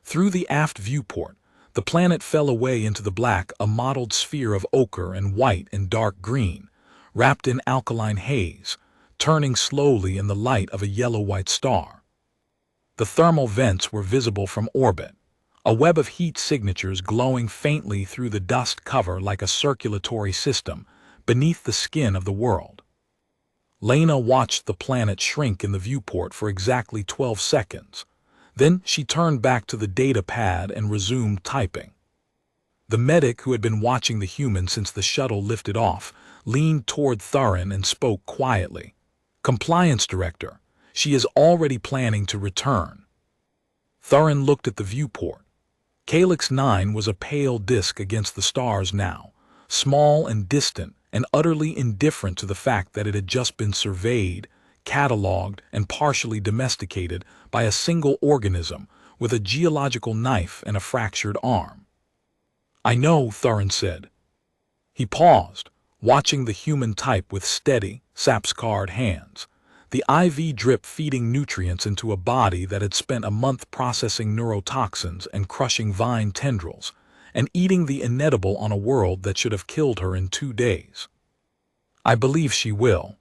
Through the aft viewport, the planet fell away into the black, a mottled sphere of ochre and white and dark green, wrapped in alkaline haze, turning slowly in the light of a yellow-white star. The thermal vents were visible from orbit, a web of heat signatures glowing faintly through the dust cover like a circulatory system beneath the skin of the world. Lena watched the planet shrink in the viewport for exactly 12 seconds. Then she turned back to the data pad and resumed typing. The medic, who had been watching the human since the shuttle lifted off, leaned toward Thurin and spoke quietly. "Compliance Director, she is already planning to return." Thurin looked at the viewport. Calyx 9 was a pale disk against the stars now, small and distant, and utterly indifferent to the fact that it had just been surveyed, catalogued, and partially domesticated by a single organism with a geological knife and a fractured arm. "I know," Thurin said. He paused, watching the human type with steady, sap-scarred hands, the IV drip feeding nutrients into a body that had spent a month processing neurotoxins and crushing vine tendrils, and eating the inedible on a world that should have killed her in 2 days. "I believe she will."